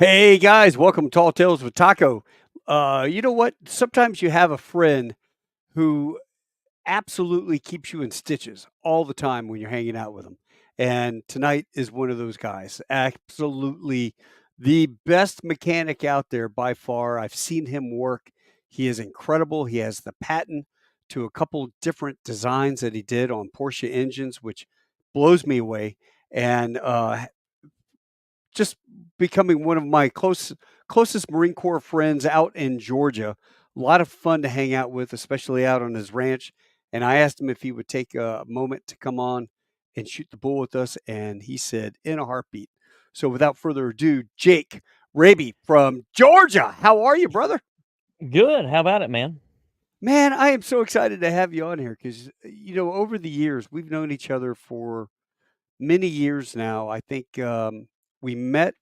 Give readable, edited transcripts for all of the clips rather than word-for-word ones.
Hey guys, welcome to Tall Tales with Taco. You know what? Sometimes you have a friend who absolutely keeps you in stitches all the time when you're hanging out with them. And tonight is one of those guys. Absolutely the best mechanic out there by far. I've seen him work. He is incredible. He has the patent to a couple different designs that he did on Porsche engines, which blows me away. And just becoming one of my closest Marine Corps friends out in Georgia. A lot of fun to hang out with, especially out on his ranch. And I asked him if he would take a moment to come on and shoot the bull with us, and he said in a heartbeat. So without further ado, Jake Raby from Georgia. How are you, brother? Good. How about it, man? Man, I am so excited to have you on here because over the years we've known each other for many years now. I think we met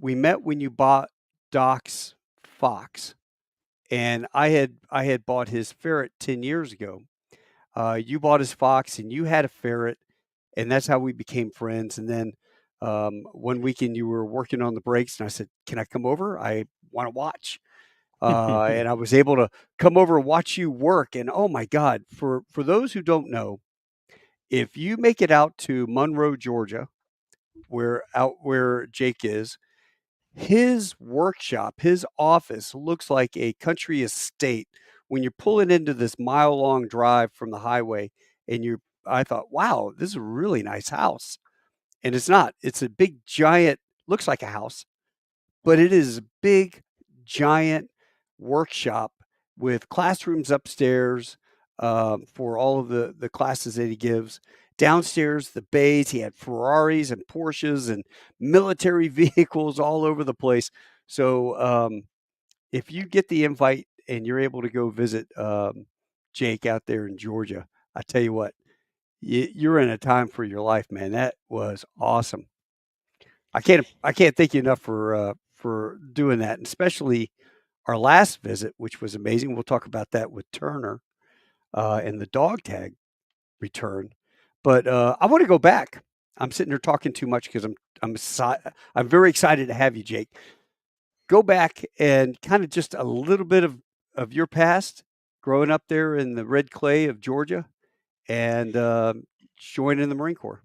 we met when you bought Doc's fox, and I had bought his ferret 10 years ago. You bought his fox, and you had a ferret, and that's how we became friends. And then one weekend you were working on the brakes, and I said, "Can I come over? I want to watch." And I was able to come over and watch you work. And oh my God, for those who don't know, if you make it out to Monroe, Georgia, where Jake is, his workshop, his office looks like a country estate. When you're pulling into this mile-long drive from the highway, I thought, wow, this is a really nice house. And it's not. It's a big, giant, looks like a house, but it is a big, giant workshop with classrooms upstairs for all of the classes that he gives. Downstairs, the bays, he had Ferraris and Porsches and military vehicles all over the place. So if you get the invite and you're able to go visit Jake out there in Georgia, I tell you what, you're in a time for your life, man. That was awesome. I can't thank you enough for doing that, and especially our last visit, which was amazing. We'll talk about that with Turner and the dog tag return. But I want to go back. I'm sitting here talking too much because I'm very excited to have you, Jake. Go back and kind of just a little bit of your past, growing up there in the red clay of Georgia, and joining the Marine Corps.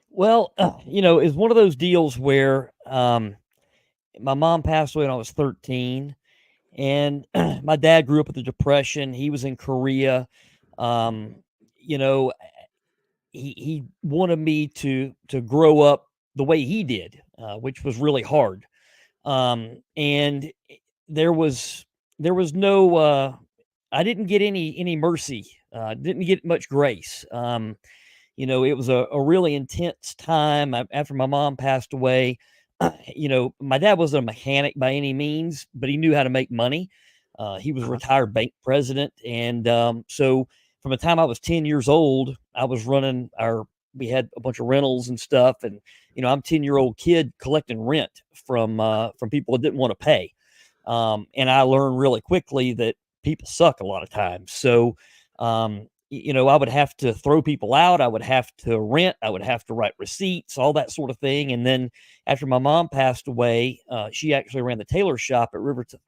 Well, it's one of those deals where my mom passed away when I was 13, and my dad grew up with the Depression. He was in Korea. Um, you know, he wanted me to grow up the way he did, which was really hard. And there was no I didn't get any mercy. Didn't get much grace. It was a really intense time after my mom passed away. My dad wasn't a mechanic by any means, but he knew how to make money. He was a Uh-huh. retired bank president. And so from the time I was 10 years old, I was running we had a bunch of rentals and stuff. And, I'm 10-year-old kid collecting rent from people that didn't want to pay. And I learned really quickly that people suck a lot of times. So, I would have to throw people out. I would have to rent. I would have to write receipts, all that sort of thing. And then after my mom passed away, she actually ran the tailor shop at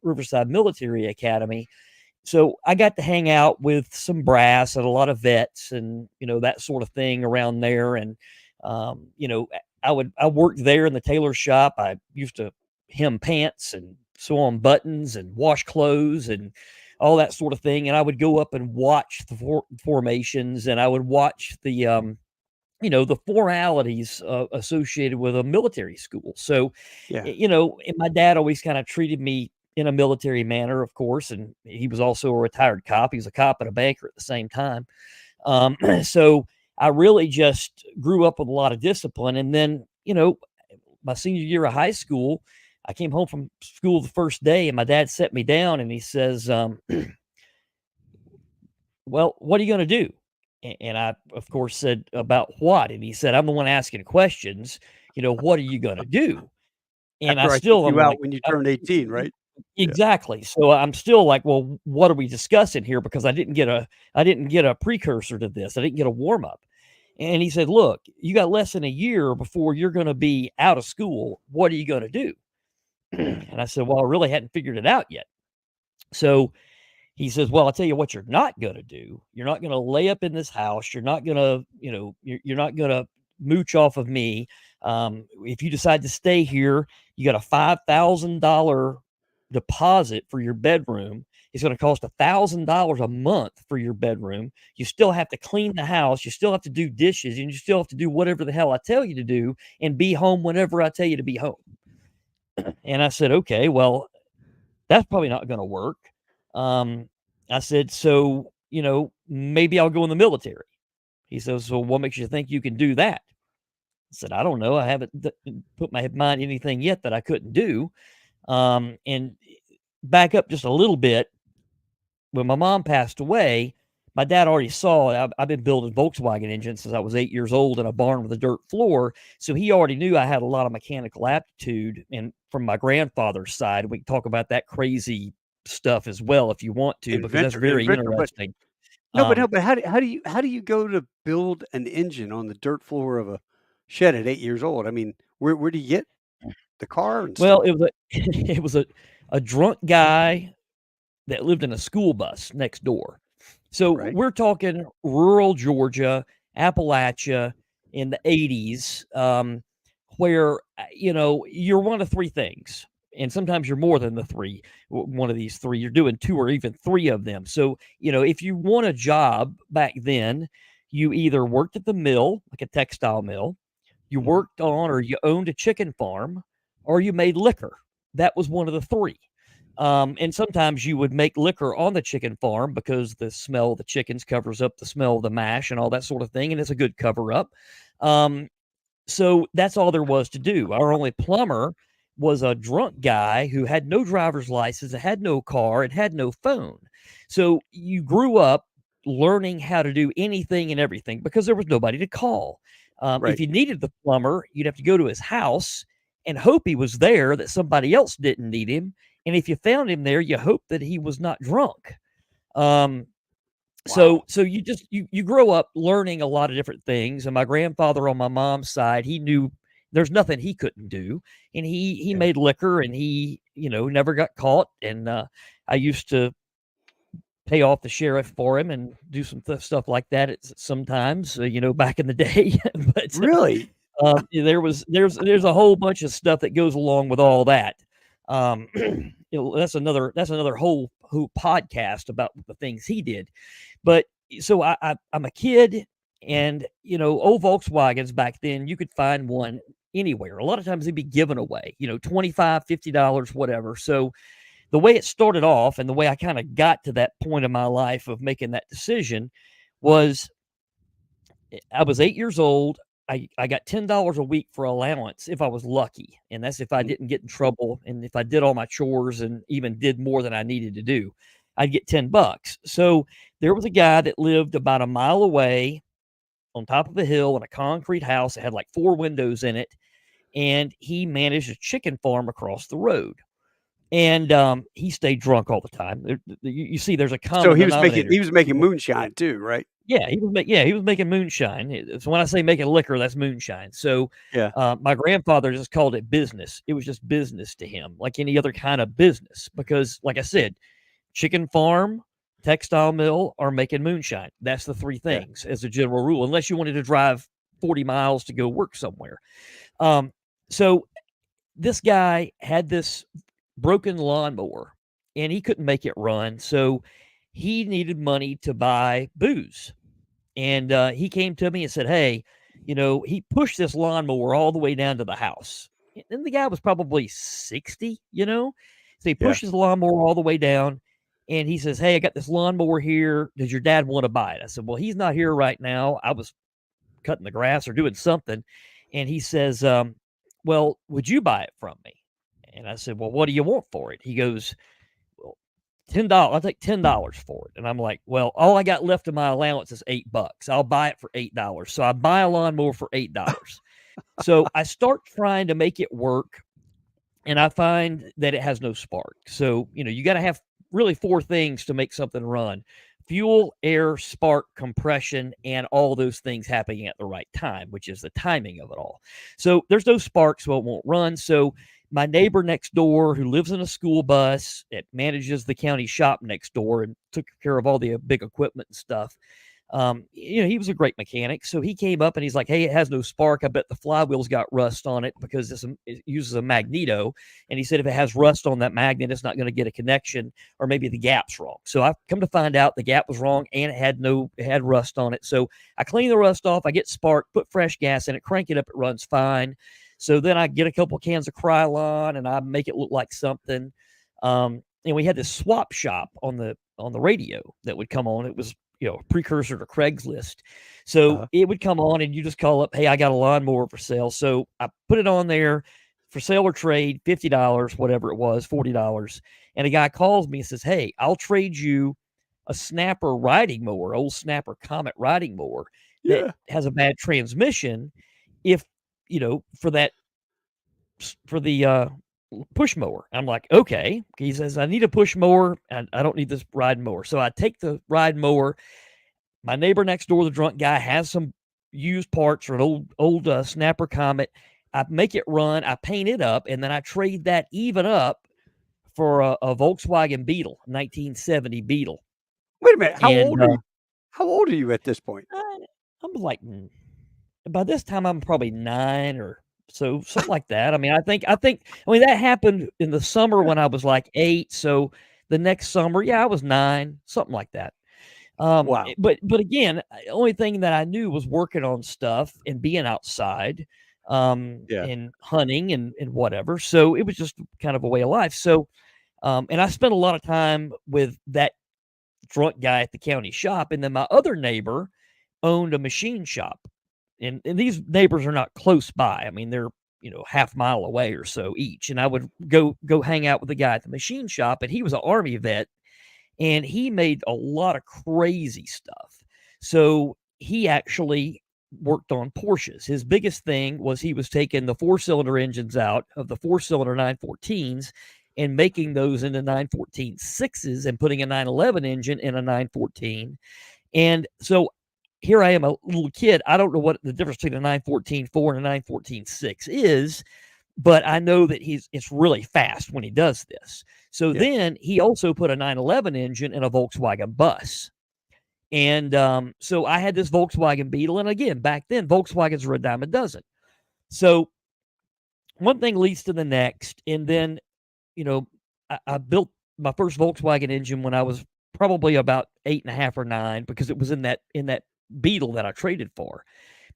Riverside Military Academy. So I got to hang out with some brass and a lot of vets and, that sort of thing around there. And, I worked there in the tailor shop. I used to hem pants and sew on buttons and wash clothes and all that sort of thing. And I would go up and watch the formations, and I would watch the formalities associated with a military school. So, Yeah. and my dad always kind of treated me in a military manner, of course. And he was also a retired cop. He was a cop and a banker at the same time. So I really just grew up with a lot of discipline. And then, my senior year of high school, I came home from school the first day, and my dad set me down and he says, well, what are you going to do? And I, of course, said, about what? And he said, I'm the one asking questions. What are you going to do? And After I took I'm you like, out when you turned 18, right? Yeah. exactly. So I'm still like, well, what are we discussing here? Because I didn't get a precursor to this. I didn't get a warm up. And he said, "Look, you got less than a year before you're going to be out of school. What are you going to do?" And I said, "Well, I really hadn't figured it out yet." So he says, "Well, I'll tell you what you're not going to do. You're not going to lay up in this house. You're not going to, you're not going to mooch off of me. If you decide to stay here, you got a $5,000 deposit for your bedroom. It's going to cost $1,000 a month for your bedroom. You still have to clean the house. You still have to do dishes, and you still have to do whatever the hell I tell you to do, and be home whenever I tell you to be home." And I said, "Okay, well, that's probably not going to work." Um, I said, "So, maybe I'll go in the military." He says, "So what makes you think you can do that?" I said, "I don't know. I haven't put my mind anything yet that I couldn't do." And back up just a little bit, when my mom passed away, my dad already saw I've been building Volkswagen engines since I was 8 years old in a barn with a dirt floor. So he already knew I had a lot of mechanical aptitude. And from my grandfather's side, we can talk about that crazy stuff as well if you want to, because that's very Inventor, but interesting. no, Um, but how do you go to build an engine on the dirt floor of a shed at 8 years old? I mean, where do you get the car and well, stuff, it was a it was a drunk guy that lived in a school bus next door. So right? we're talking rural Georgia, Appalachia in the 80s, where, you're one of three things. And sometimes you're more than the three, one of these three. You're doing two or even three of them. So, if you want a job back then, you either worked at the mill, like a textile mill, you Mhm. worked on or you owned a chicken farm, or you made liquor. That was one of the three. And sometimes you would make liquor on the chicken farm because the smell of the chickens covers up the smell of the mash and all that sort of thing, and it's a good cover up. Um, so that's all there was to do. Our only plumber was a drunk guy who had no driver's license, had no car, and had no phone. So you grew up learning how to do anything and everything because there was nobody to call. If Right. you needed the plumber, you'd have to go to his house and hope he was there, that somebody else didn't need him. And if you found him there, you hope that he was not drunk. Um, so Wow. so you just you grow up learning a lot of different things. And my grandfather on my mom's side, he knew there's nothing he couldn't do, and he Yeah. made liquor, and he never got caught. And I used to pay off the sheriff for him and do some stuff like that sometimes, back in the day. But Really? there's a whole bunch of stuff that goes along with all that. That's another whole podcast about the things he did. But so I'm a kid, and old Volkswagens back then, you could find one anywhere. A lot of times they'd be given away, 25, $50, whatever. So the way it started off, and the way I kind of got to that point in my life of making that decision, was I was 8 years old. I got $10 a week for allowance if I was lucky. And that's if I Mm. didn't get in trouble, and if I did all my chores and even did more than I needed to do, I'd get $10. So there was a guy that lived about a mile away on top of a hill in a concrete house that had like four windows in it. And he managed a chicken farm across the road. And he stayed drunk all the time. You see, there's a So common he was making denominator. he was making moonshine too, right? Yeah, he was making moonshine. So when I say making liquor, that's moonshine. So Yeah. my grandfather just called it business. It was just business to him, like any other kind of business. Because, like I said, chicken farm, textile mill, or making moonshine. That's the three Yeah. things as a general rule, unless you wanted to drive 40 miles to go work somewhere. Um, so this guy had this broken lawnmower, and he couldn't make it run. So he needed money to buy booze. And he came to me and said, "Hey, he pushed this lawnmower all the way down to the house." And the guy was probably 60, So he Yeah. pushed his lawnmower all the way down, and he says, "Hey, I got this lawnmower here. Does your dad want to buy it?" I said, "Well, he's not here right now. I was cutting the grass or doing something." And he says, "Well, would you buy it from me?" And I said, "Well, what do you want for it?" He goes, "Well, $10. I'll take $10 for it." And I'm like, "Well, all I got left of my allowance is $8. I'll buy it for $8." So I buy a lawnmower for $8. So I start trying to make it work, and I find that it has no spark. So, you got to have really four things to make something run. fuel, air, spark, compression, and all those things happening at the right time, which is the timing of it all. So there's no spark, so it won't run. So my neighbor next door, who lives in a school bus, it manages the county shop next door and took care of all the big equipment and stuff. He was a great mechanic. So he came up and he's like, "Hey, it has no spark. I bet the flywheel's got rust on it because it uses a magneto." And he said, if it has rust on that magnet, it's not going to get a connection, or maybe the gap's wrong. So I've come to find out the gap was wrong and it had rust on it. So I clean the rust off. I get spark, put fresh gas in it, crank it up. It runs fine. So then I get a couple cans of Krylon and I make it look like something. And we had this swap shop on the radio that would come on. It was, a precursor to Craigslist. So it would come on and you just call up, "Hey, I got a lawnmower for sale." So I put it on there for sale or trade, $50, whatever it was, $40. And a guy calls me and says, "Hey, I'll trade you a Snapper riding mower, old Snapper Comet riding mower that has a bad transmission if, for the push mower." I'm like, "Okay." He says, "I need a push mower and I don't need this ride mower." So I take the ride mower. My neighbor next door, the drunk guy, has some used parts or an old Snapper Comet. I make it run, I paint it up, and then I trade that even up for a Volkswagen Beetle, 1970 Beetle. Wait a minute. How And old are you? How old are you at this point? I'm like, by this time I'm probably 9 or so, something like that. I mean, I think that happened in the summer when I was like 8. So the next summer, I was 9, something like that. Wow. But again, the only thing that I knew was working on stuff and being outside, Yeah. and hunting and whatever. So it was just kind of a way of life. So, and I spent a lot of time with that drunk guy at the county shop. And then my other neighbor owned a machine shop. And these neighbors are not close by. I mean, they're, half mile away or so each. And I would go hang out with the guy at the machine shop, and he was an Army vet. And he made a lot of crazy stuff. So he actually worked on Porsches. His biggest thing was he was taking the 4-cylinder engines out of the 4-cylinder 914s and making those into 914 6s and putting a 911 engine in a 914. And so here I am, a little kid. I don't know what the difference between a 914 4 and a 914 6 is, but I know that it's really fast when he does this. So then he also put a 911 engine in a Volkswagen bus. And so I had this Volkswagen Beetle. And again, back then, Volkswagens were a dime a dozen. So one thing leads to the next. And then, I built my first Volkswagen engine when I was probably about 8.5 or 9, because it was in that Beetle that I traded for.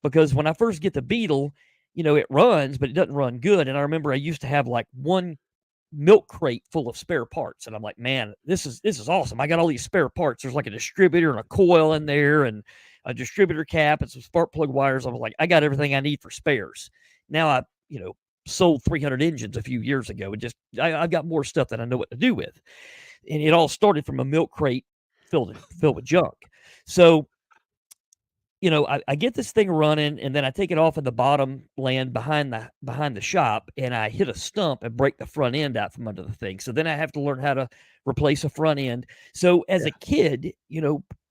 Because when I first get the Beetle, it runs, but it doesn't run good. And I remember I used to have like one milk crate full of spare parts. And I'm like, "Man, this is awesome. I got all these spare parts. There's like a distributor and a coil in there and a distributor cap and some spark plug wires." I was like, "I got everything I need for spares." Now I, sold 300 engines a few years ago, and I've got more stuff that I know what to do with. And it all started from a milk crate filled with junk. So, I get this thing running, and then I take it off in the bottom land behind the shop, and I hit a stump and break the front end out from under the thing. So then I have to learn how to replace a front end. So as a kid,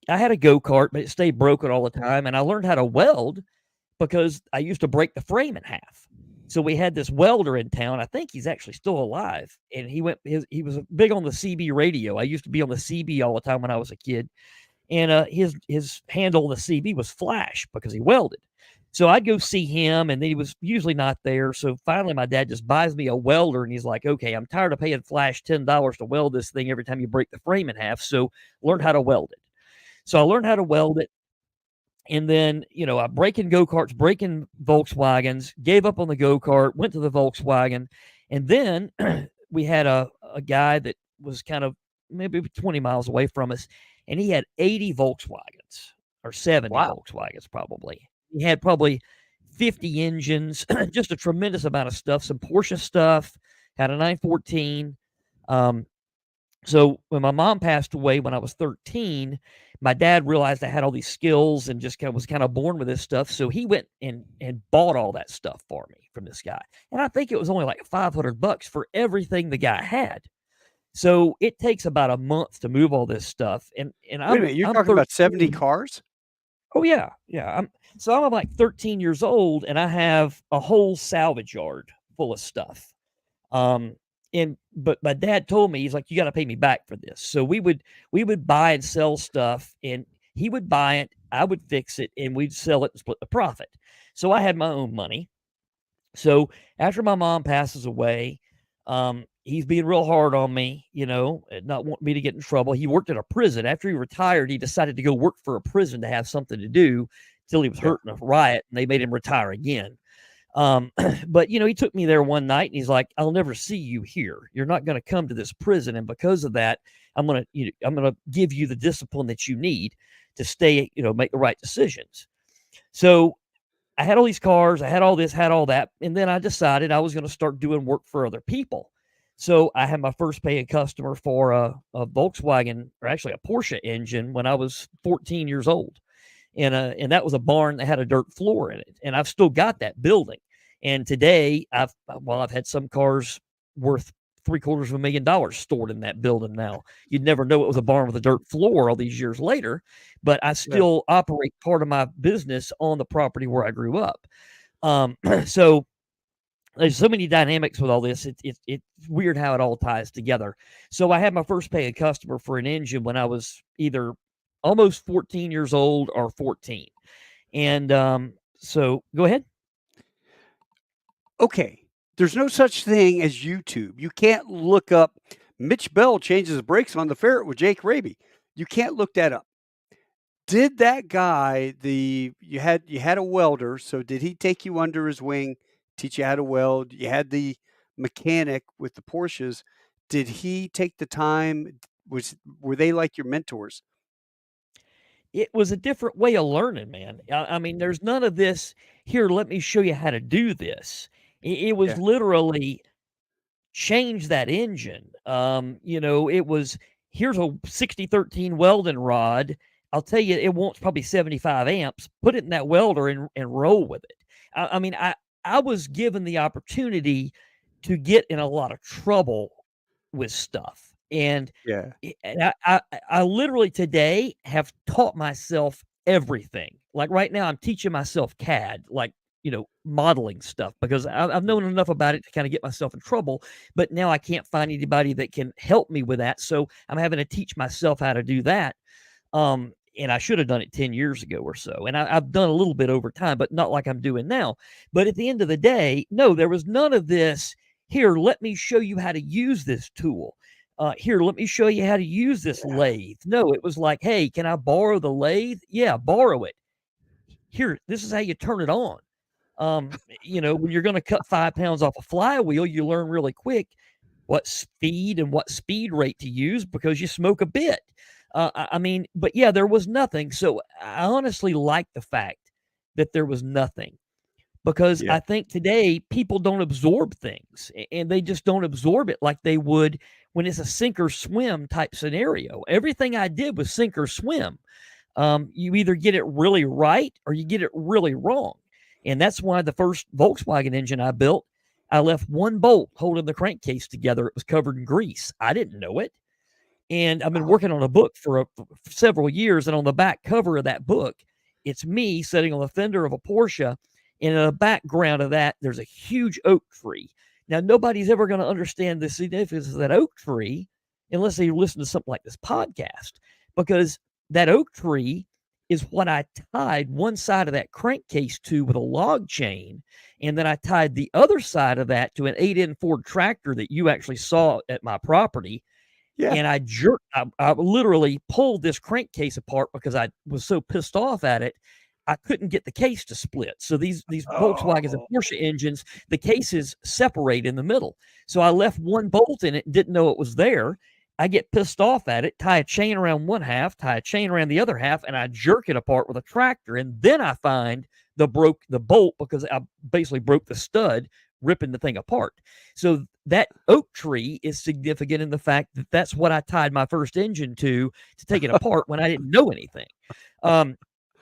I had a go-kart, but it stayed broken all the time. And I learned how to weld because I used to break the frame in half. So we had this welder in town. I think he's actually still alive. And he was big on the CB radio. I used to be on the CB all the time when I was a kid. And his handle on the CB was flash because he welded. So I'd go see him, and he was usually not there. So finally, my dad just buys me a welder, and he's like, "Okay, I'm tired of paying Flash $10 to weld this thing every time you break the frame in half. So learn how to weld it." So I learned how to weld it. And then, I breaking go-karts, breaking Volkswagens, gave up on the go-kart, went to the Volkswagen. And then we had a guy that was kind of maybe 20 miles away from us, and he had 80 Volkswagens or 70 Volkswagens probably. He had probably 50 engines, just a tremendous amount of stuff, some Porsche stuff, had a 914. So when my mom passed away when I was 13, my dad realized I had all these skills and just was kind of born with this stuff. So he went and bought all that stuff for me from this guy. And I think it was only like $500 for everything the guy had. So it takes about a month to move all this stuff, and Wait a I'm minute, you're I'm talking about 70 13. cars? Oh yeah, yeah. I'm like 13 years old, and I have a whole salvage yard full of stuff. Um, and but my dad told me, he's like, you got to pay me back for this. So we would buy and sell stuff, and he would buy it, I would fix it, and we'd sell it and split the profit. So I had my own money. So after my mom passes away, he's being real hard on me, not wanting me to get in trouble. He worked at a prison. After he retired, he decided to go work for a prison to have something to do till he was Yeah. hurt in a riot, and they made him retire again. But he took me there one night, and he's like, "I'll never see you here. You're not going to come to this prison, and because of that, I'm gonna give you the discipline that you need to stay, make the right decisions." So I had all these cars, I had all this, had all that, and then I decided I was going to start doing work for other people. So I had my first paying customer for a Volkswagen, or actually a Porsche engine, when I was 14 years old, and that was a barn that had a dirt floor in it, and I've still got that building. And today, I've had some cars worth $750,000 stored in that building now. You'd never know it was a barn with a dirt floor all these years later, but I Yeah. still operate part of my business on the property where I grew up. So there's so many dynamics with all this. It's weird how it all ties together. So I had my first paying customer for an engine when I was either almost 14 years old or 14. And so go ahead. Okay. There's no such thing as YouTube. You can't look up Mitch Bell changes the brakes on the ferret with Jake Raby. You can't look that up. Did that guy, the you had a welder, so did he take you under his wing, teach you how to weld? You had the mechanic with the Porsches. Did he take the time? Were they like your mentors? It was a different way of learning, man. I mean, there's none of this, "Here, let me show you how to do this." It was Yeah. literally, change that engine. It was, "Here's a 6013 welding rod. I'll tell you, it wants probably 75 amps. Put it in that welder and roll with it." I mean, I was given the opportunity to get in a lot of trouble with stuff, and Yeah. I literally today have taught myself everything. Like right now, I'm teaching myself CAD, like, modeling stuff, because I've known enough about it to kind of get myself in trouble. But now I can't find anybody that can help me with that. So I'm having to teach myself how to do that. And I should have done it 10 years ago or so. And I've done a little bit over time, but not like I'm doing now. But at the end of the day, no, there was none of this. "Here, let me show you how to use this tool. Here, let me show you how to use this Yeah. lathe." No, it was like, "Hey, can I borrow the lathe?" "Yeah, borrow it. Here, this is how you turn it on." When you're going to cut 5 pounds off a flywheel, you learn really quick what speed and what speed rate to use because you smoke a bit. I mean, but yeah, there was nothing. So I honestly like the fact that there was nothing, because Yeah. I think today people don't absorb things, and they just don't absorb it like they would when it's a sink or swim type scenario. Everything I did was sink or swim. You either get it really right or you get it really wrong. And that's why the first Volkswagen engine I built, I left one bolt holding the crankcase together. It was covered in grease. I didn't know it. And I've been Oh, working on a book for several years. And on the back cover of that book, it's me sitting on the fender of a Porsche. And in the background of that, there's a huge oak tree. Now, nobody's ever going to understand the significance of that oak tree unless they listen to something like this podcast, because that oak tree is what I tied one side of that crankcase to with a log chain. And then I tied the other side of that to an 8-in Ford tractor that you actually saw at my property. yeah. And I literally pulled this crankcase apart because I was so pissed off at it. I couldn't get the case to split. So these Volkswagens and Oh, Porsche engines, the cases separate in the middle. So I left one bolt in it and didn't know it was there. I get pissed off at it, tie a chain around one half, tie a chain around the other half, and I jerk it apart with a tractor. And then I find the bolt, because I basically broke the stud ripping the thing apart. So that oak tree is significant in the fact that that's what I tied my first engine to take it apart when I didn't know anything. Um,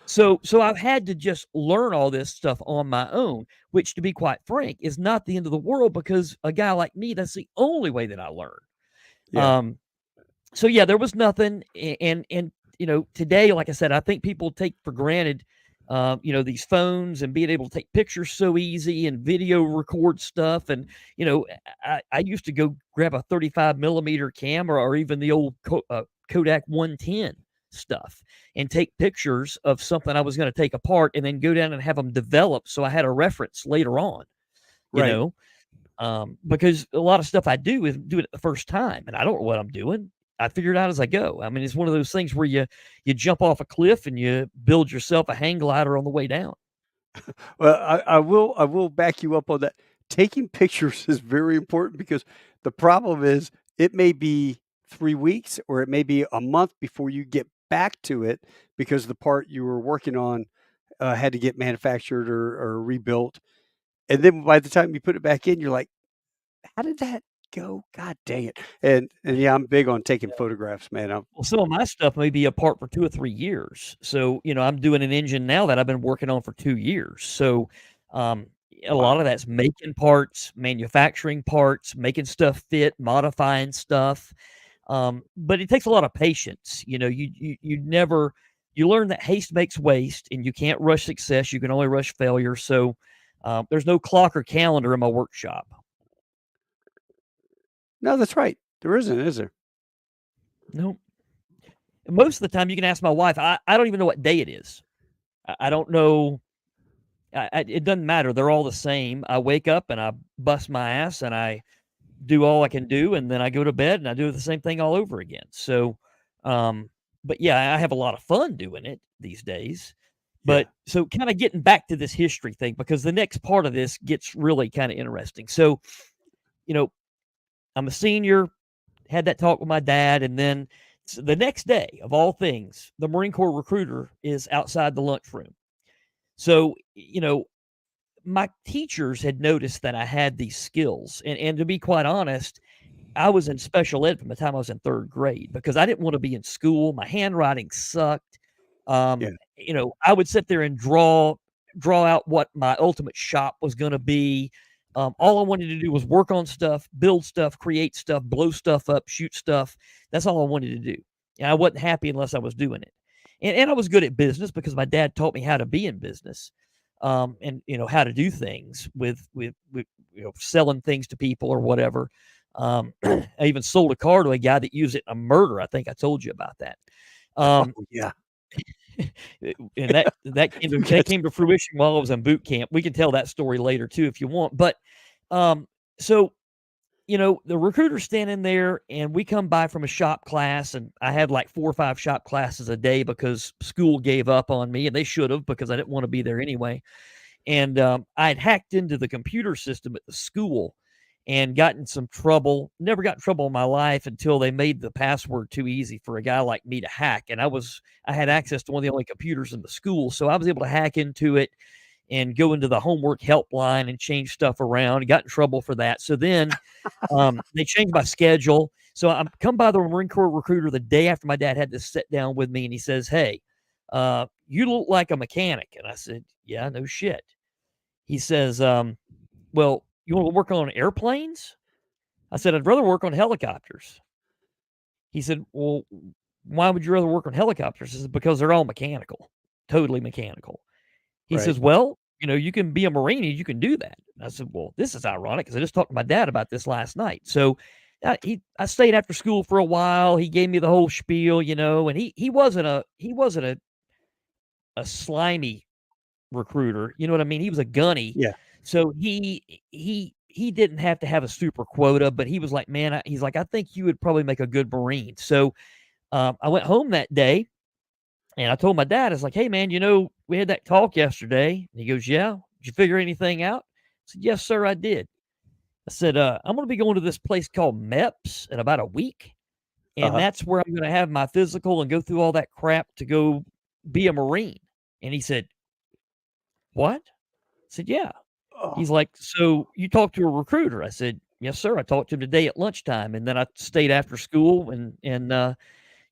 so I've had to just learn all this stuff on my own, which, to be quite frank, is not the end of the world, because a guy like me, that's the only way that I learn. Yeah. So yeah, there was nothing, and today, like I said, I think people take for granted, these phones and being able to take pictures so easy and video record stuff, and I used to go grab a 35 millimeter camera or even the old Kodak 110 stuff and take pictures of something I was going to take apart, and then go down and have them developed so I had a reference later on. You Right. know, because a lot of stuff I do is do it the first time, and I don't know what I'm doing. I figure it out as I go. I mean, it's one of those things where you jump off a cliff and you build yourself a hang glider on the way down. Well, I will back you up on that. Taking pictures is very important because the problem is it may be 3 weeks or it may be a month before you get back to it because the part you were working on, had to get manufactured or rebuilt, and then by the time you put it back in, you're like, "How did that go? God dang it." And yeah, I'm big on taking photographs, man. I'm Well, some of my stuff may be apart for 2 or 3 years. So, I'm doing an engine now that I've been working on for 2 years. So, um, a lot wow. of that's making parts, manufacturing parts, making stuff fit, modifying stuff. But it takes a lot of patience. You never you learn that haste makes waste, and you can't rush success. You can only rush failure. So, there's no clock or calendar in my workshop. No, that's right. There isn't, is there? No. Most of the time, you can ask my wife. I don't even know what day it is. I don't know. It doesn't matter. They're all the same. I wake up and I bust my ass and I do all I can do, and then I go to bed and I do the same thing all over again. So, um, but yeah, I have a lot of fun doing it these days. Yeah. But so kind of getting back to this history thing, because the next part of this gets really kind of interesting. So, you know, I'm a senior, had that talk with my dad, and then the next day, of all things, the Marine Corps recruiter is outside the lunchroom. So, my teachers had noticed that I had these skills, and to be quite honest, I was in special ed from the time I was in 3rd grade because I didn't wanna be in school. My handwriting sucked. Yeah. I would sit there and draw out what my ultimate shop was gonna be. All I wanted to do was work on stuff, build stuff, create stuff, blow stuff up, shoot stuff. That's all I wanted to do, and I wasn't happy unless I was doing it. And I was good at business because my dad taught me how to be in business, and, how to do things with selling things to people or whatever. I even sold a car to a guy that used it in a murder. I think I told you about that. Oh, Um, yeah. and that Yes. came to fruition while I was in boot camp. We can tell that story later too if you want. But um, so the recruiter's standing there, and we come by from a shop class, and I had like 4 or 5 shop classes a day because school gave up on me, and they should have because I didn't want to be there anyway. And I had hacked into the computer system at the school and got in some trouble. Never got in trouble in my life until they made the password too easy for a guy like me to hack. And I had access to one of the only computers in the school, so I was able to hack into it and go into the homework helpline and change stuff around. Got in trouble for that. So then they changed my schedule. So I'm come by the Marine Corps recruiter the day after my dad had to sit down with me, and he says, "Hey, you look like a mechanic." And I said, "Yeah, no shit." He says, "Well, you want to work on airplanes?" I said, "I'd rather work on helicopters." He said, "Well, why would you rather work on helicopters?" I said, "Because they're all mechanical, totally mechanical." He Right. says, "Well, you can be a Marine and you can do that." I said, "Well, this is ironic because I just talked to my dad about this last night." So I stayed after school for a while. He gave me the whole spiel, and he wasn't a slimy recruiter. You know what I mean? He was a gunny. Yeah. So he didn't have to have a super quota, but he was like, "Man," he's like, "I think you would probably make a good Marine." So I went home that day and I told my dad, I was like, "Hey man, we had that talk yesterday." And he goes, "Yeah. Did you figure anything out?" I said, "Yes, sir, I did." I said, "I'm gonna be going to this place called MEPS in about a week, and Uh-huh. that's where I'm gonna have my physical and go through all that crap to go be a Marine." And he said, "What?" I said, "Yeah." Oh, He's like, "So you talked to a recruiter?" I said, "Yes, sir. I talked to him today at lunchtime, and then I stayed after school and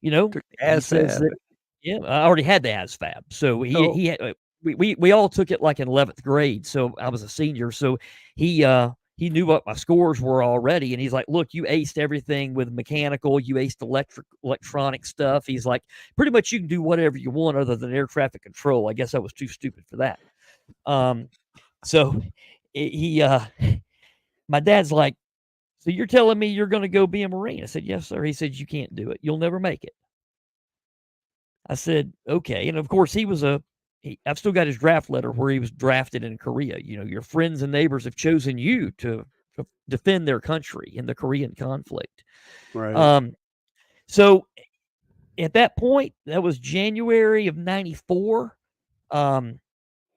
you know, took the he says ASVAB. that yeah, I already had the ASVAB. So Oh, he had we all took it like in 11th grade. So I was a senior. So he he knew what my scores were already, and he's like, "Look, you aced everything with mechanical, you aced electronic stuff." He's like, "Pretty much you can do whatever you want other than air traffic control." I guess I was too stupid for that. Um, so he, my dad's like, "So you're telling me you're going to go be a Marine?" I said, "Yes, sir." He said, "You can't do it. You'll never make it." I said, "Okay." And of course, I've still got his draft letter where he was drafted in Korea. Your friends and neighbors have chosen you to defend their country in the Korean conflict. Right. Um, so at that point, that was January of '94. Um,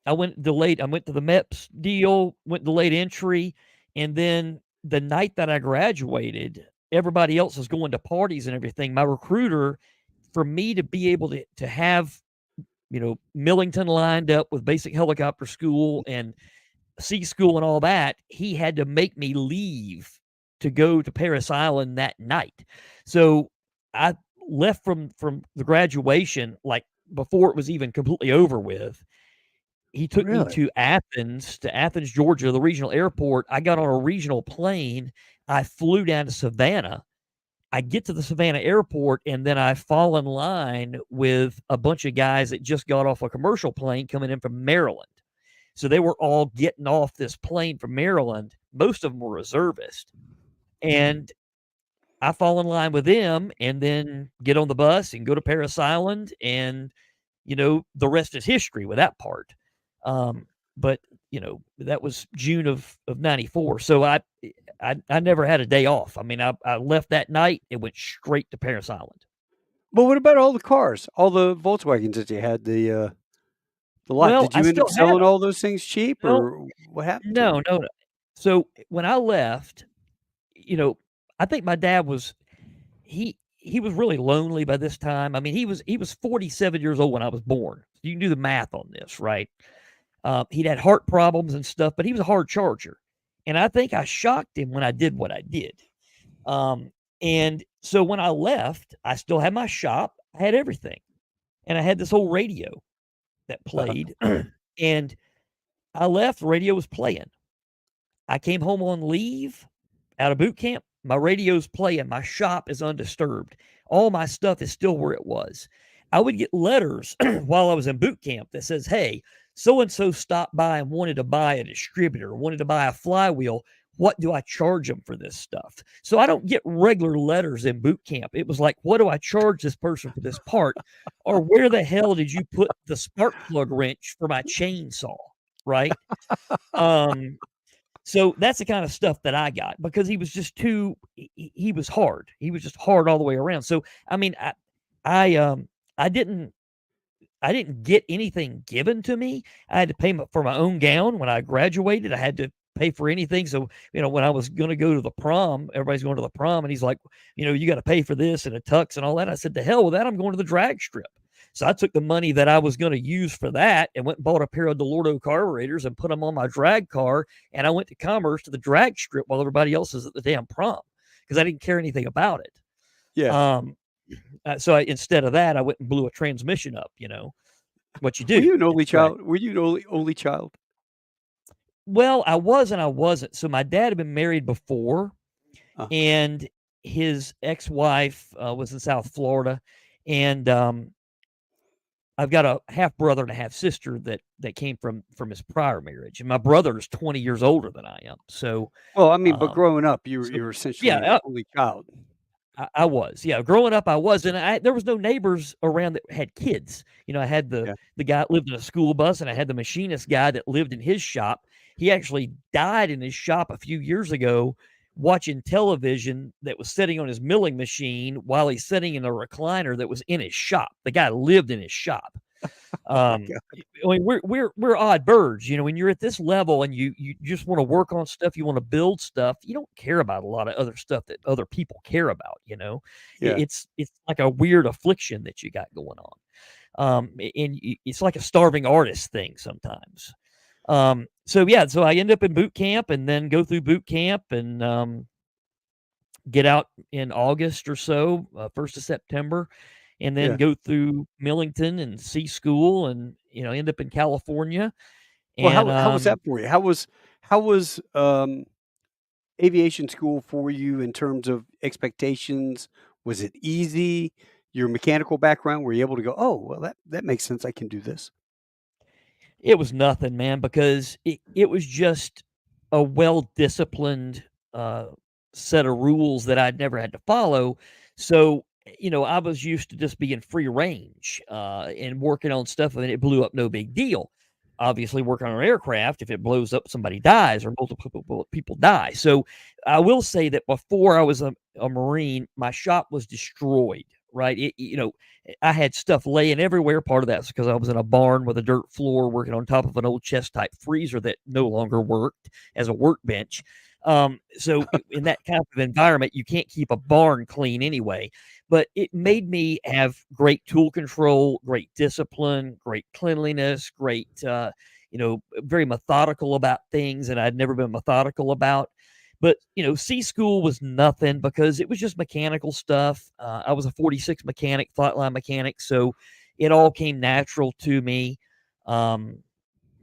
I went delayed. I went to the MEPS deal, went delayed entry, and then the night that I graduated, everybody else was going to parties and everything. My recruiter, for me to be able to have Millington lined up with basic helicopter school and sea school and all that, he had to make me leave to go to Paris Island that night. So I left from the graduation like before it was even completely over with. He took me Really? to Athens, Georgia, the regional airport. I got on a regional plane. I flew down to Savannah. I get to the Savannah airport, and then I fall in line with a bunch of guys that just got off a commercial plane coming in from Maryland. So they were all getting off this plane from Maryland. Most of them were reservists. And I fall in line with them and then get on the bus and go to Paris Island. And, the rest is history with that part. But, that was June of '94. So I never had a day off. I mean, I left that night and went straight to Paris Island. But what about all the cars, all the Volkswagens that you had, the lot? Well, Did I you end up still had selling them. all those things cheap, No, or what happened to no, them? no, no. So when I left, you know, I think my dad was he was really lonely by this time. I mean, he was 47 years old when I was born. You can do the math on this, right? He'd had heart problems and stuff, but he was a hard charger, and I think I shocked him when I did what I did. Um, and so when I left, I still had my shop, I had everything, and I had this old radio that played, and I left. The radio was playing. I came home on leave out of boot camp. My radio's playing. My shop is undisturbed. All my stuff is still where it was. I would get letters while I was in boot camp that says, "Hey, so and so stopped by and wanted to buy a distributor, wanted to buy a flywheel. What do I charge them for this stuff?" So I don't get regular letters in boot camp. It was like, "What do I charge this person for this part?" Or, "Where the hell did you put the spark plug wrench for my chainsaw?" Right? Um, so that's the kind of stuff that I got because he was just he was hard. He was just hard all the way around. So I mean, I I didn't I didn't get anything given to me. I had to pay for my own gown when I graduated. I had to pay for anything. So, when I was going to go to the prom, everybody's going to the prom, and he's like, "You got to pay for this and a tux and all that." I said, "To hell with that. I'm going to the drag strip." So I took the money that I was going to use for that and went and bought a pair of Delorto carburetors and put them on my drag car. And I went to Commerce to the drag strip while everybody else is at the damn prom because I didn't care anything about it. Yeah. Um, so instead of that, I went and blew a transmission up, what you Were do you an at only the drag. child? Were you an only child? Well, I was and I wasn't. So my dad had been married before, Okay. and his ex-wife was in South Florida, and I've got a half brother and a half sister that came from his prior marriage, and my brother is 20 years older than I am. So, Well, I mean, but um, growing up, you were so you were yeah, essentially an only child. I was. Yeah, growing up, I was, and there was no neighbors around that had kids. I had Yeah. the guy that lived in a school bus, and I had the machinist guy that lived in his shop. He actually died in his shop a few years ago, watching television that was sitting on his milling machine while he's sitting in a recliner that was in his shop. The guy lived in his shop. Oh my Um, god. I mean, we're odd birds, when you're at this level and you just want to work on stuff, you want to build stuff, you don't care about a lot of other stuff that other people care about. Yeah. It's like a weird affliction that you got going on. It's like a starving artist thing sometimes. So yeah, so I end up in boot camp and then go through boot camp and get out in August or so, 1st of September, and then Yeah. go through Millington and C school and, end up in California. Well, And how was that for you? How was aviation school for you in terms of expectations? Was it easy? Your mechanical background, were you able to go, "Oh, well, that makes sense. I can do this." It was nothing, man, because it was just a well-disciplined, uh, set of rules that I'd never had to follow. So, I was used to just being free range, and working on stuff, and it blew up, no big deal. Obviously, working on an aircraft, if it blows up, somebody dies or multiple people die. So, I will say that before I was a Marine, my shop was destroyed, right? I had stuff laying everywhere. Part of that's because I was in a barn with a dirt floor working on top of an old chest type freezer that no longer worked as a workbench. So in that kind of environment, you can't keep a barn clean anyway. But it Yeah. made me have great tool control, great discipline, great cleanliness, great, very methodical about things, and I'd never been methodical about. But, C school was nothing because it was just mechanical stuff. I was a 46 mechanic, flatline mechanic, so it all came natural to me. Um,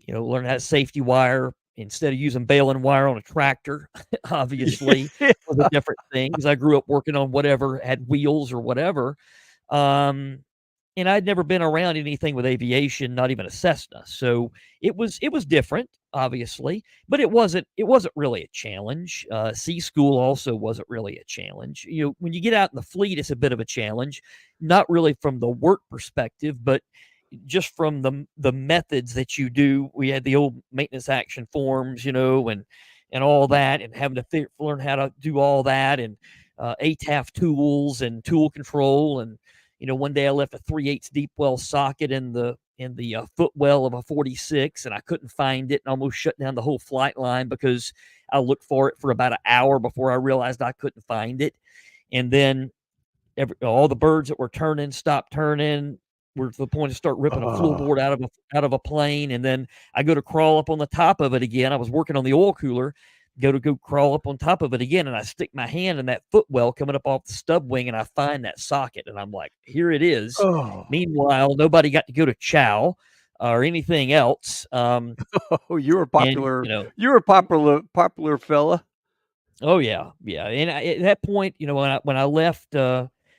learning how to safety wire instead of using baling wire on a tractor, obviously, Yeah. was a different thing because I grew up working on whatever had wheels or whatever. Um, and I'd never been around anything with aviation, not even a Cessna. So it was different, obviously, but it wasn't really a challenge. C school also wasn't really a challenge. When you get out in the fleet, it's a bit of a challenge, not really from the work perspective, but just from the methods that you do. We had the old maintenance action forms, and all that, and having to learn how to do all that, and ATAF tools and tool control. And one day I left a 3/8 deep well socket in the footwell of a 46, and I couldn't find it, and almost shut down the whole flight line because I looked for it for about an hour before I realized I couldn't find it. And then all the birds that were turning stopped turning. We're to the point to start ripping a Oh. floorboard out of a plane, and then I go to crawl up on the top of it again. I was working on the oil cooler, go crawl up on top of it again, and I stick my hand in that footwell coming up off the stub wing, and I find that socket, and I'm like, "Here it is." Oh. Meanwhile, nobody got to go to chow or anything else. Oh, you were And popular. You were a popular fella. Oh yeah, yeah. And at that point, when I left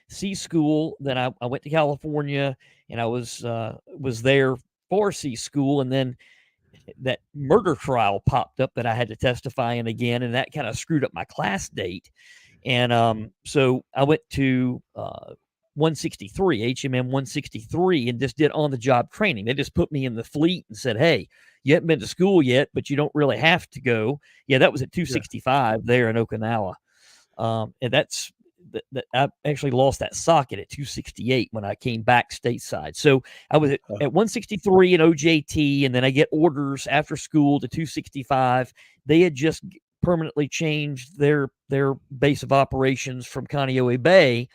C school, then I went to California, and I was there for C school, and then that murder trial popped up that I had to testify in again, and that kind of screwed up my class date. And so I went to 163, HMM 163, and just did on the job training. They just put me in the fleet and said, "Hey, you haven't been to school yet, but you don't really have to go." Yeah, that was at Yeah. 265 there in Okinawa. And that I actually lost that socket at 268 when I came back stateside. So I was at 163 in OJT, and then I get orders after school to 265. They had just permanently changed their base of operations from Kaneohe Bay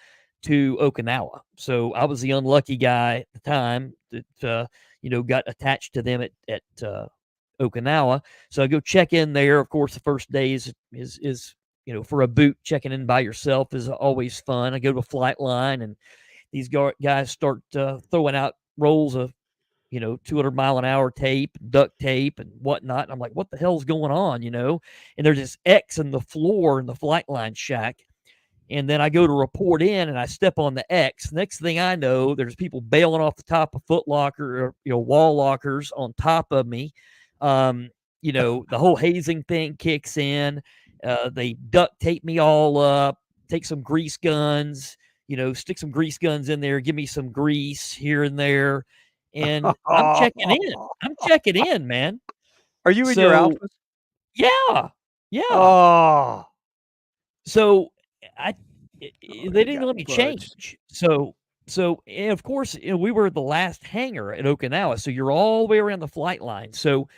to Okinawa. So I was the unlucky guy at the time that got attached to them at Okinawa. So I go check in there. Of course, the first day is for a boot, checking in by yourself is always fun. I go to a flight line, and these guys start throwing out rolls of 200-mile-an-hour tape, duct tape, and whatnot. And I'm like, what the hell's going on? And there's this X in the floor in the flight line shack. And then I go to report in, and I step on the X. Next thing I know, there's people bailing off the top of foot locker or wall lockers on top of me. The whole hazing thing kicks in. They duct tape me all up, take some grease guns, stick some grease guns in there, give me some grease here and there. And I'm checking in. I'm checking in, man. Are you in your So alphas? yeah, yeah. Oh. So I Oh, they you didn't got let me fudged. change. So and of course, we were the last hangar at Okinawa, so you're all the way around the flight line. So,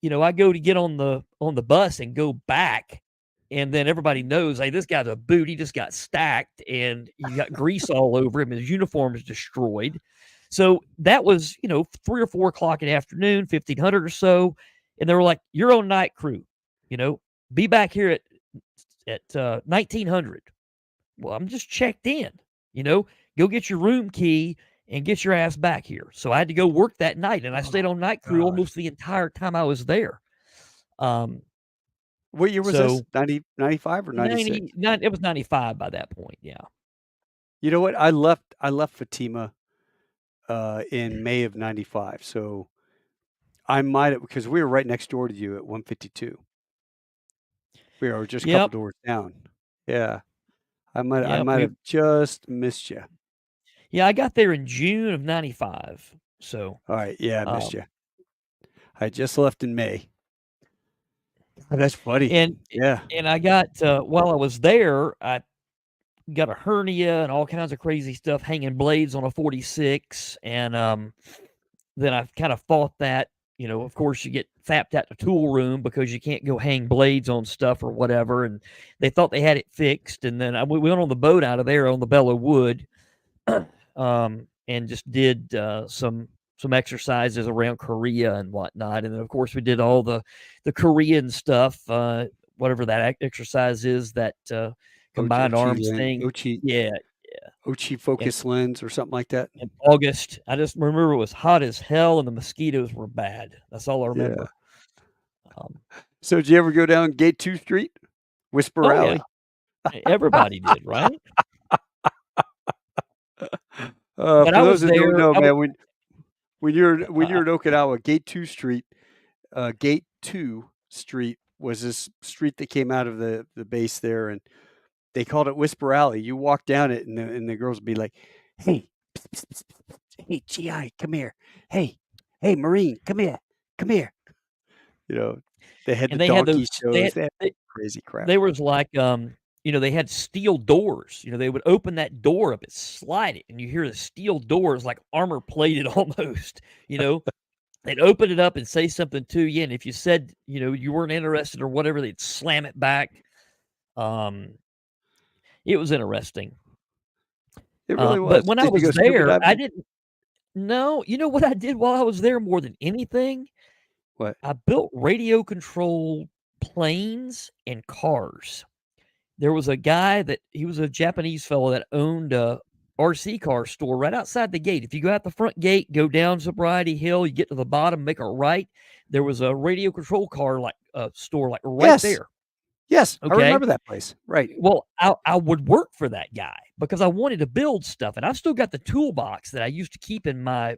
I go to get on the bus and go back, and then everybody knows, hey, this guy's a boot. He just got stacked, and he got grease all over him. His uniform is destroyed. So that was 3 or 4 o'clock in the afternoon, 1500 or so, and they were like, "You're on night crew. You know, be back here at 1900." Well, I'm just checked in, you know, go get your room key and get your ass back here. So I had to go work that night, and I stayed Oh on night crew gosh. almost the entire time I was there. Um, What year was this? So 95 or 96? 99, it was 95 by that point. Yeah. You know what? I left Fatima in May of 95. So I might have, because we were right next door to you at 152. We were just a couple Yep. doors down. Yeah. I Yep. might have just missed you. Yeah, I got there in June of 95. So, All right. Yeah, I missed um, you. I just left in May. Oh, that's funny. and Yeah. and I got while I was there, I got a hernia and all kinds of crazy stuff, hanging blades on a 46, and then I kind of fought that. Of course, you get fapped out the tool room because you can't go hang blades on stuff or whatever. And they thought they had it fixed. And then we went on the boat out of there on the Belleau Wood, and just did some exercises around Korea and whatnot. And then, of course, we did all the Korean stuff, whatever that exercise is, that combined arms thing. Ochi Yeah, Ochi in focus lens or something like that. in August. I just remember it was hot as hell and the mosquitoes were bad. That's all I Yeah. remember. Um, So did you ever go down Gate 2 Street, Whisper oh yeah, Alley? everybody did, right? But For I those was that don't there. know, I was. man, when you're Uh, in Okinawa, Gate 2 Street was this street that came out of the base there, and they called it Whisper Alley. You walk down it, and the girls would be like, "Hey, psst, psst, psst, psst. Hey, GI, come here. Hey, hey, Marine, come here, come here." You know, they had the and they had donkey those. shows. They had crazy crap. They was like, they had steel doors. They would open that door up and slide it, and you hear the steel doors like armor plated almost. You know, they'd open it up and say something to you, and if you said, you weren't interested or whatever, they'd slam it back. Um, it was interesting. It really But was. when I Did you was go scuba there, I diving? didn't. No, you know what I did while I was there more than anything? What? I built radio controlled planes and cars. There was a guy that he was a Japanese fellow that owned a RC car store right outside the gate. If you go out the front gate, go down Sobriety Hill, you get to the bottom, make a right. There was a radio control car store like right Yes. there. Yes, I Okay. remember that place. Right. Well, I would work for that guy because I wanted to build stuff, and I've still got the toolbox that I used to keep in my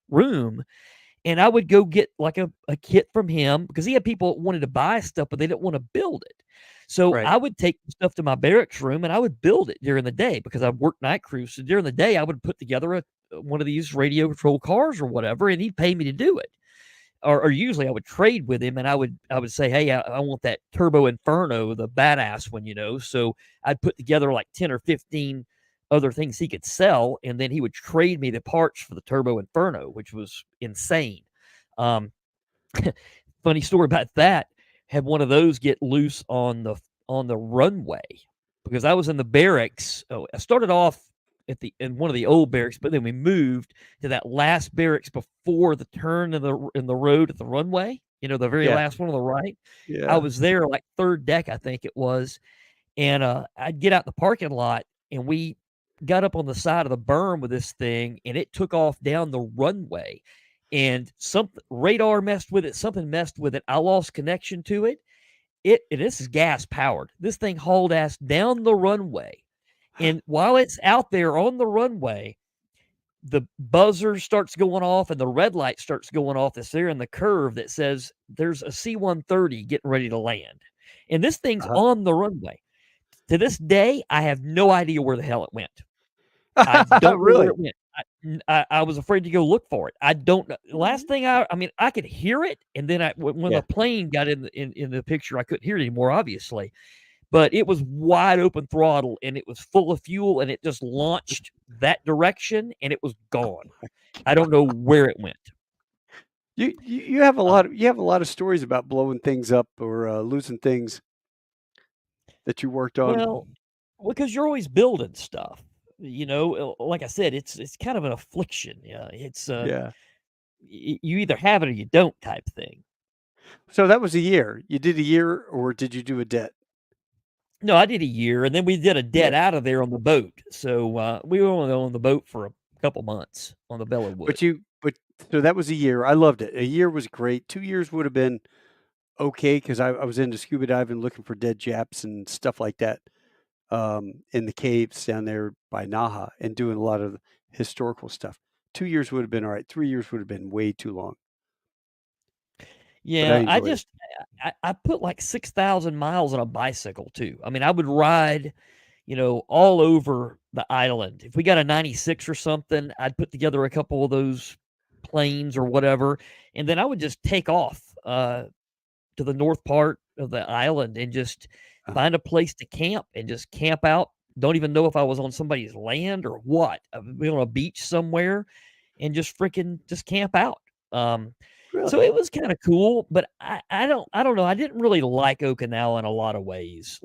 room, and I would go get like a kit from him because he had people that wanted to buy stuff, but they didn't want to build it. So Right. I would take the stuff to my barracks room and I would build it during the day because I worked night crews. So during the day, I would put together one of these radio control cars or whatever, and he'd pay me to do it. Or usually I would trade with him, and I would say, hey, I want that Turbo Inferno, the badass one. So I'd put together like 10 or 15 other things he could sell, and then he would trade me the parts for the Turbo Inferno, which was insane. Um, Funny story about that. Had one of those get loose on the runway because I was in the barracks. Oh, I started off in one of the old barracks, but then we moved to that last barracks before the turn in the road at the runway. The very Yeah. last one on the right. I Yeah. was there like third deck, I think it was, and I'd get out the parking lot, and we got up on the side of the berm with this thing, and it took off down the runway, and some radar messed with it, something messed with it. I lost connection to it. This is gas powered. This thing hauled ass down the runway, and while it's out there on the runway, the buzzer starts going off and the red light starts going off that's there in the curve that says there's a C-130 getting ready to land. And this thing's Uh-huh. on the runway. To this day, I have no idea where the hell it went. I don't know where Really? it went. I was afraid to go look for it. I don't know. Last thing I mean, I could hear it, and then when Yeah. the plane got in the picture, I couldn't hear it anymore, obviously. But it was wide open throttle, and it was full of fuel, and it just launched that direction, and it was gone. I don't know where it went. You have a Uh, lot of stories about blowing things up or losing things that you worked on. well, because you're always building stuff. Like I said, it's kind of an affliction. Yeah, it's Yeah. you either have it or you don't type thing. So that was a year. You did a year, or did you do a debt? No, I did a year, and then we did a dead Yeah. out of there on the boat. So we were only on the boat for a couple months on the Belleau Wood. But so that was a year. I loved it. A year was great. 2 years would have been okay because I was into scuba diving looking for dead Japs and stuff like that in the caves down there by Naha and doing a lot of historical stuff. 2 years would have been all right. 3 years would have been way too long, but I Yeah, enjoyed it. I put like 6,000 miles on a bicycle too. I mean, I would ride, all over the island. If we got a 96 or something, I'd put together a couple of those planes or whatever, and then I would just take off to the north part of the island and just Uh, find a place to camp and just camp out. Don't even know if I was on somebody's land or what. I would be on a beach somewhere and just freaking just camp out. Um, so really? it was kind of cool, but I don't know. I didn't really like Okinawa in a lot of ways.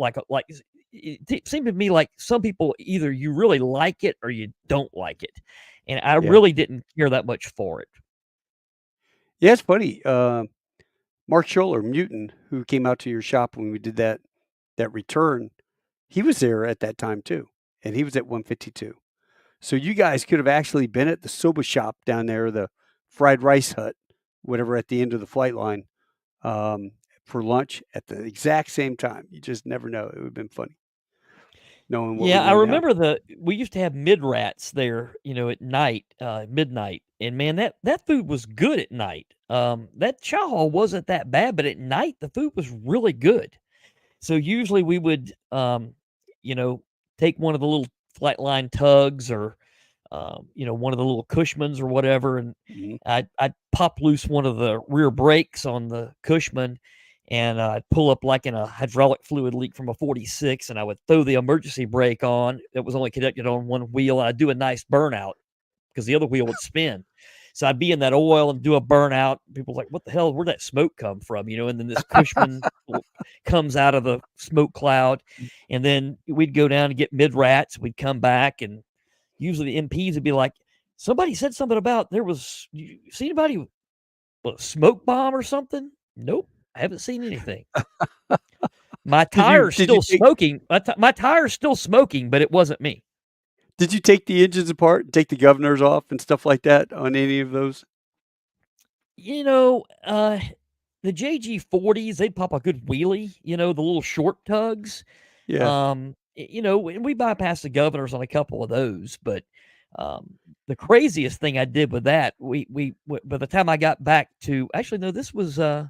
It seemed to me like some people either you really like it or you don't like it, and I Yeah. really didn't care that much for it. Yeah, it's funny. Mark Scholler, Mutant, who came out to your shop when we did that return, he was there at that time too, and he was at 152. So you guys could have actually been at the soba shop down there, the fried rice hut, whatever, at the end of the flight line um, for lunch at the exact same time. You just never know. It would have been funny knowing what we Yeah, I know now. remember we used to have mid rats there, at night, midnight, and man, that food was good at night. That chow hall wasn't that bad, but at night the food was really good. So usually we would, you know, take one of the little flight line tugs or, one of the little Cushmans or whatever, and Mhm. I'd pop loose one of the rear brakes on the Cushman, and I'd pull up like in a hydraulic fluid leak from a 46, and I would throw the emergency brake on. It was only connected on one wheel, and I'd do a nice burnout because the other wheel would spin. So I'd be in that oil and do a burnout. People like, "What the hell? Where'd that smoke come from?" And then this Cushman comes out of the smoke cloud, and then we'd go down and get mid rats. We'd come back, and usually the MPs would be like, "Somebody said something about you see anybody with a smoke bomb or something?" Nope, I haven't seen anything. My tire's Did you still take smoking. My tire's still smoking, but it wasn't me. the engines apart and take the governors off and stuff like that on any of those? You know, uh, the JG40s, they'd pop a good wheelie, the little short tugs. Yeah. And we bypassed the governors on a couple of those, but the craziest thing I did with that, by the time I got back to, actually, no, this was, I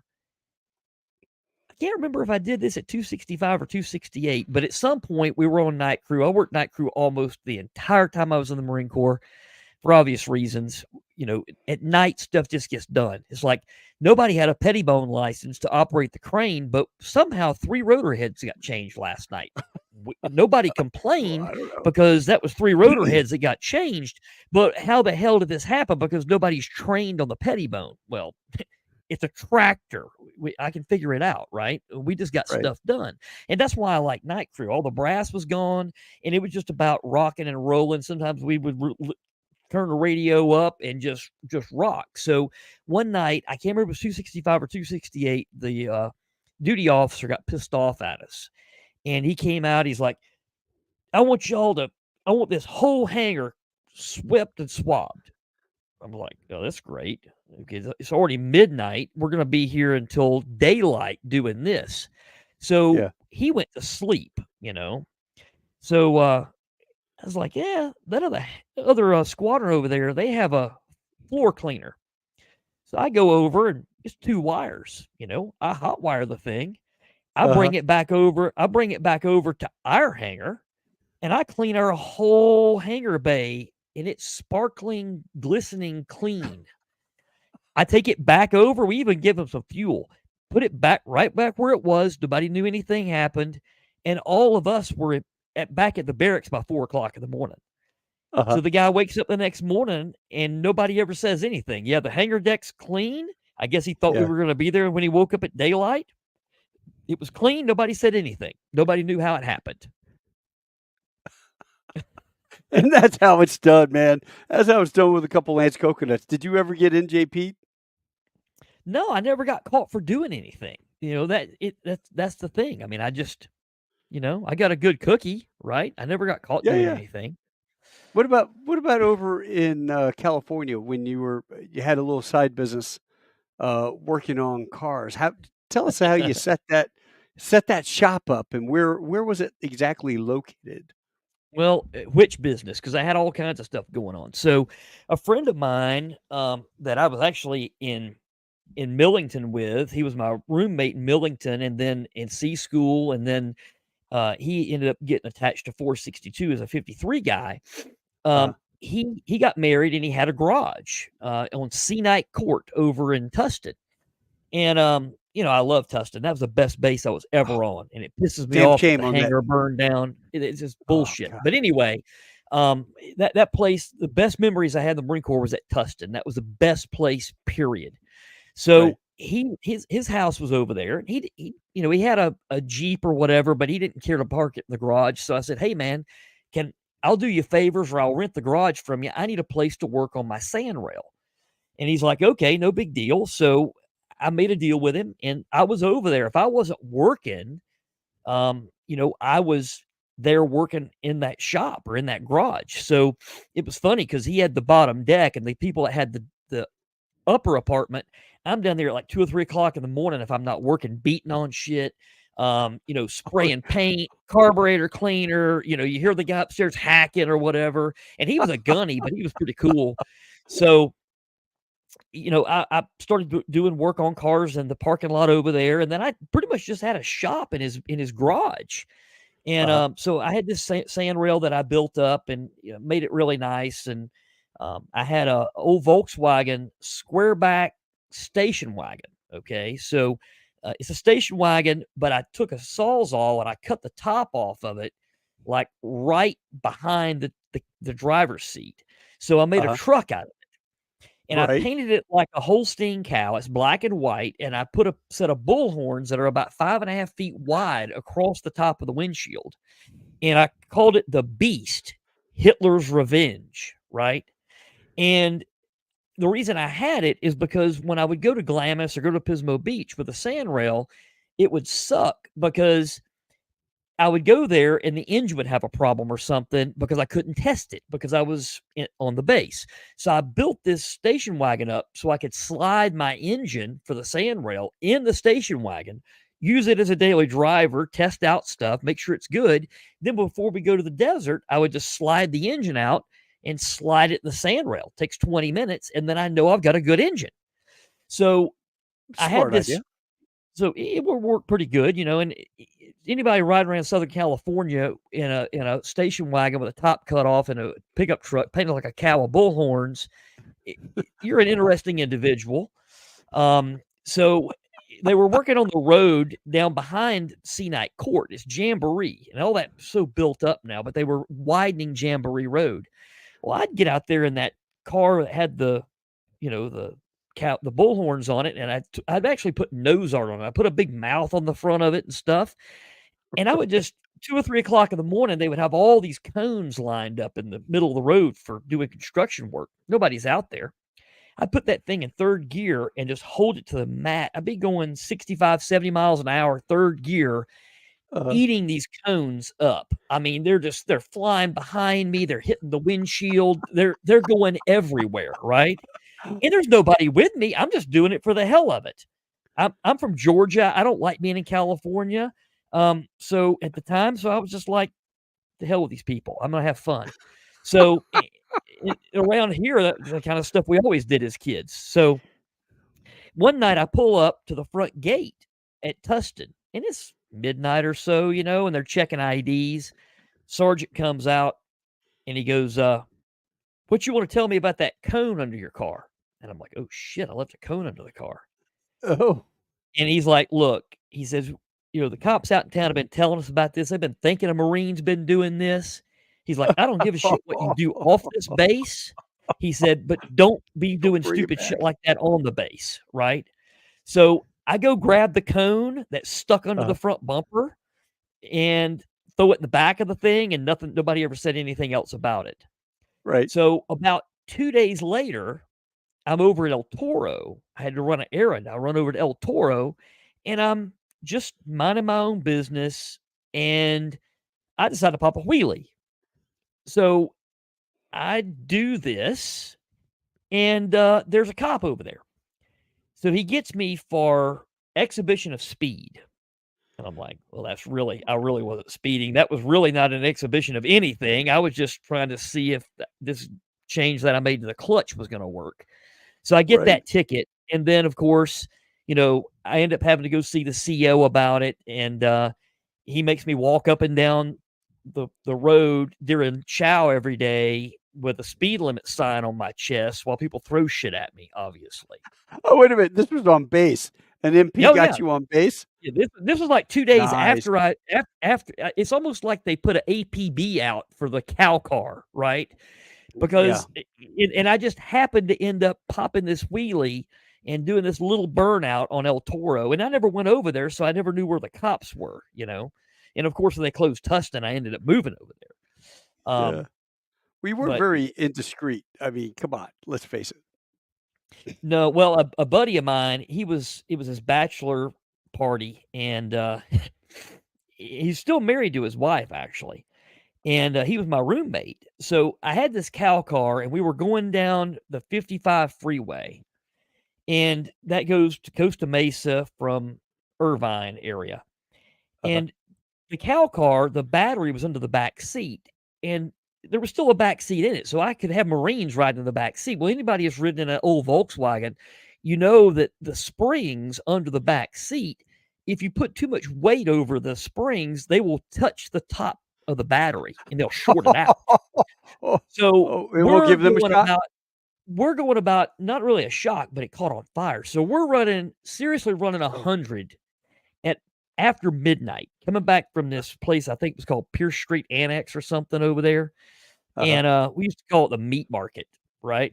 can't remember if I did this at 265 or 268, but at some point we were on night crew. I worked night crew almost the entire time I was in the Marine Corps for obvious reasons. At night stuff just gets done. It's like nobody had a pettibone license to operate the crane, but somehow three rotor heads got changed last night. Nobody Well, complained I don't know. because that was three rotor heads that got changed. But how the hell did this happen? Because nobody's trained on the pettibone. Well, it's a tractor. I can figure it out, right? We just got Right. stuff done. And that's why I like night crew. All the brass was gone and it was just about rocking and rolling. Sometimes we would turn the radio up and just rock. So one night, I can't remember if it was 265 or 268, the duty officer got pissed off at us. And he came out, he's like, I want y'all to, I want this whole hangar swept and swabbed. I'm like, oh, that's great. Okay, it's already midnight. We're going to be here until daylight doing this. So Yeah. he went to sleep. So I was like, yeah, that other squadron over there, they have a floor cleaner. So I go over and it's two wires. I hot wire the thing. I Uh-huh. bring it back over. I bring it back over to our hangar and I clean our whole hangar bay and it's sparkling, glistening clean. I take it back over. We even give them some fuel. Put it back right back where it was. Nobody knew anything happened, and all of us were back at the barracks by 4 o'clock in the morning. Uh-huh. So the guy wakes up the next morning, and nobody ever says anything. Yeah, the hangar deck's clean. I guess he thought we Yeah. were going to be there when he woke up at daylight. It was clean. Nobody said anything. Nobody knew how it happened. And that's how it's done, man. That's how it's done with a couple Lance coconuts. Did you ever get NJP? No, I never got caught for doing anything. That's the thing. I mean, I got a good cookie, right? I never got caught Yeah, doing yeah. anything. What about over in California when you had a little side business working on cars? How tell us how you set that shop up, and where was it exactly located? Well, which business? Because I had all kinds of stuff going on. So, a friend of mine that I was actually in Millington with, he was my roommate in Millington, and then in C school, and then he ended up getting attached to 462 as a 53 guy. Uh, He got married and he had a garage on C Night Court over in Tustin. And, I love Tustin. That was the best base I was oh, ever on, and it pisses me damn off that shame the on that. hangar burned down. It's just Oh bullshit. god. But anyway, that place, the best memories I had in the Marine Corps was at Tustin. That was the best place, period. Right. So his house was over there. And he had a Jeep or whatever, but he didn't care to park it in the garage. So I said, "Hey man, can I'll do you favors or I'll rent the garage from you. I need a place to work on my sand rail." And he's like, "Okay, no big deal." So I made a deal with him and I was over there. If I wasn't working, I was there working in that shop or in that garage. So it was funny because he had the bottom deck and the people that had the upper apartment, I'm down there at like 2 or 3 o'clock in the morning if I'm not working, beating on shit, Oh, spraying paint, carburetor cleaner. You hear the guy upstairs hacking or whatever. And he was a gunny, but he was pretty cool. So I started doing work on cars in the parking lot over there, and then I pretty much just had a shop in his garage. And uh-huh. so I had this sand rail that I built up and made it really nice. And I had a old Volkswagen squareback station wagon. Okay, so it's a station wagon, but I took a sawzall and I cut the top off of it, like right behind the driver's seat. So I made a Uh-huh. truck out of it and I Right. painted it like a Holstein cow. It's black and white, and I put a set of bull horns that are about 5.5 feet wide across the top of the windshield, and I called it the Beast, Hitler's Revenge, right? And the reason I had it is because when I would go to Glamis or go to Pismo Beach with a sand rail, it would suck because I would go there and the engine would have a problem or something because I couldn't test it because I was on the base. So I built this station wagon up so I could slide my engine for the sand rail in the station wagon, use it as a daily driver, test out stuff, make sure it's good. Then before we go to the desert, I would just slide the engine out and slide it in the sand rail. It takes 20 minutes and then I know I've got a good engine. So I had Smart this idea. so it would work pretty good, and anybody riding around Southern California in a station wagon with a top cut off and a pickup truck painted like a cow with bull horns, you're an interesting individual. So they were working on the road down behind Sea Night Court. It's Jamboree, and all that so built up now, but they were widening Jamboree Road. Well, I'd get out there in that car that had the the bullhorns on it, and I'd actually put nose art on it. I put a big mouth on the front of it and stuff, and I would just 2 or 3 o'clock in the morning, they would have all these cones lined up in the middle of the road for doing construction work. Nobody's out there. I put that thing in third gear and just hold it to the mat. I'd be going 65, 70 miles an hour, third gear, Uh-huh. eating these cones up. I mean, they're flying behind me, they're hitting the windshield, they're going everywhere, right? And there's nobody with me. I'm just doing it for the hell of it. I'm from Georgia. I don't like being in California. So at the time, so I was just like, the hell with these people. I'm gonna have fun. So around here, that's the kind of stuff we always did as kids. So one night I pull up to the front gate at Tustin, and it's midnight or so, and they're checking IDs. Sergeant comes out and he goes, "What you want to tell me about that cone under your car?" And I'm like, "Oh shit, I left a cone under the car." Oh. And he's like, "Look," he says, "the cops out in town have been telling us about this. They've been thinking a Marine's been doing this." He's like, "I don't give a shit what you do off this base." He said, "But don't be Don't doing bring it stupid shit back. like that on the base, right?" So I go grab the cone that's stuck under Uh, the front bumper and throw it in the back of the thing, and nobody ever said anything else about it. right. So about 2 days later, I'm over at El Toro. I had to run an errand. I run over to El Toro and I'm just minding my own business. And I decided to pop a wheelie. So I do this and there's a cop over there. So he gets me for exhibition of speed. And I'm like, well, I really wasn't speeding. That was really not an exhibition of anything. I was just trying to see if this change that I made to the clutch was going to work. So I get Right. that ticket. And then, of course, I end up having to go see the CO about it. And he makes me walk up and down the road during chow every day with a speed limit sign on my chest while people throw shit at me, obviously. Oh, wait a minute. This was on base. An MP Oh, yeah. got you on base? Yeah, this was like 2 days Nice. after after it's almost like they put an APB out for the cow car, right? Yeah. Because and I just happened to end up popping this wheelie and doing this little burnout on El Toro, and I never went over there, so I never knew where the cops were, And of course, when they closed Tustin, I ended up moving over there. Yeah. We were But very indiscreet. I mean, come on. Let's face it. no, well, a buddy of mine, it was his bachelor party, and he's still married to his wife, actually. And he was my roommate. So I had this cow car, and we were going down the 55 freeway, and that goes to Costa Mesa from Irvine area. Uh-huh. And the cow car, the battery was under the back seat, and there was still a back seat in it, so I could have Marines riding in the back seat. Well, anybody who's ridden in an old Volkswagen, you know that the springs under the back seat, if you put too much weight over the springs, they will touch the top of the battery and they'll short it out. Oh, So oh, it won't give them a shot? we're going about not really a shock, but it caught on fire. So we're seriously running Oh, 100 at after midnight, coming back from this place I think it was called Pierce Street Annex or something over there. uh-huh. And we used to call it the meat market, right?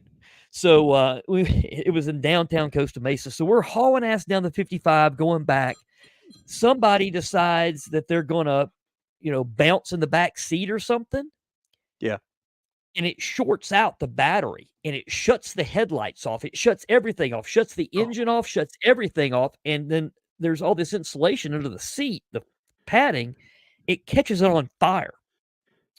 So it was in downtown Costa Mesa. So we're hauling ass down the 55, going back. Somebody decides that they're gonna, bounce in the back seat or something, Yeah. and it shorts out the battery and it shuts the headlights off. It shuts everything off, shuts the Oh, engine off, shuts everything off, and then there's all this insulation under the seat, the padding. It catches it on fire.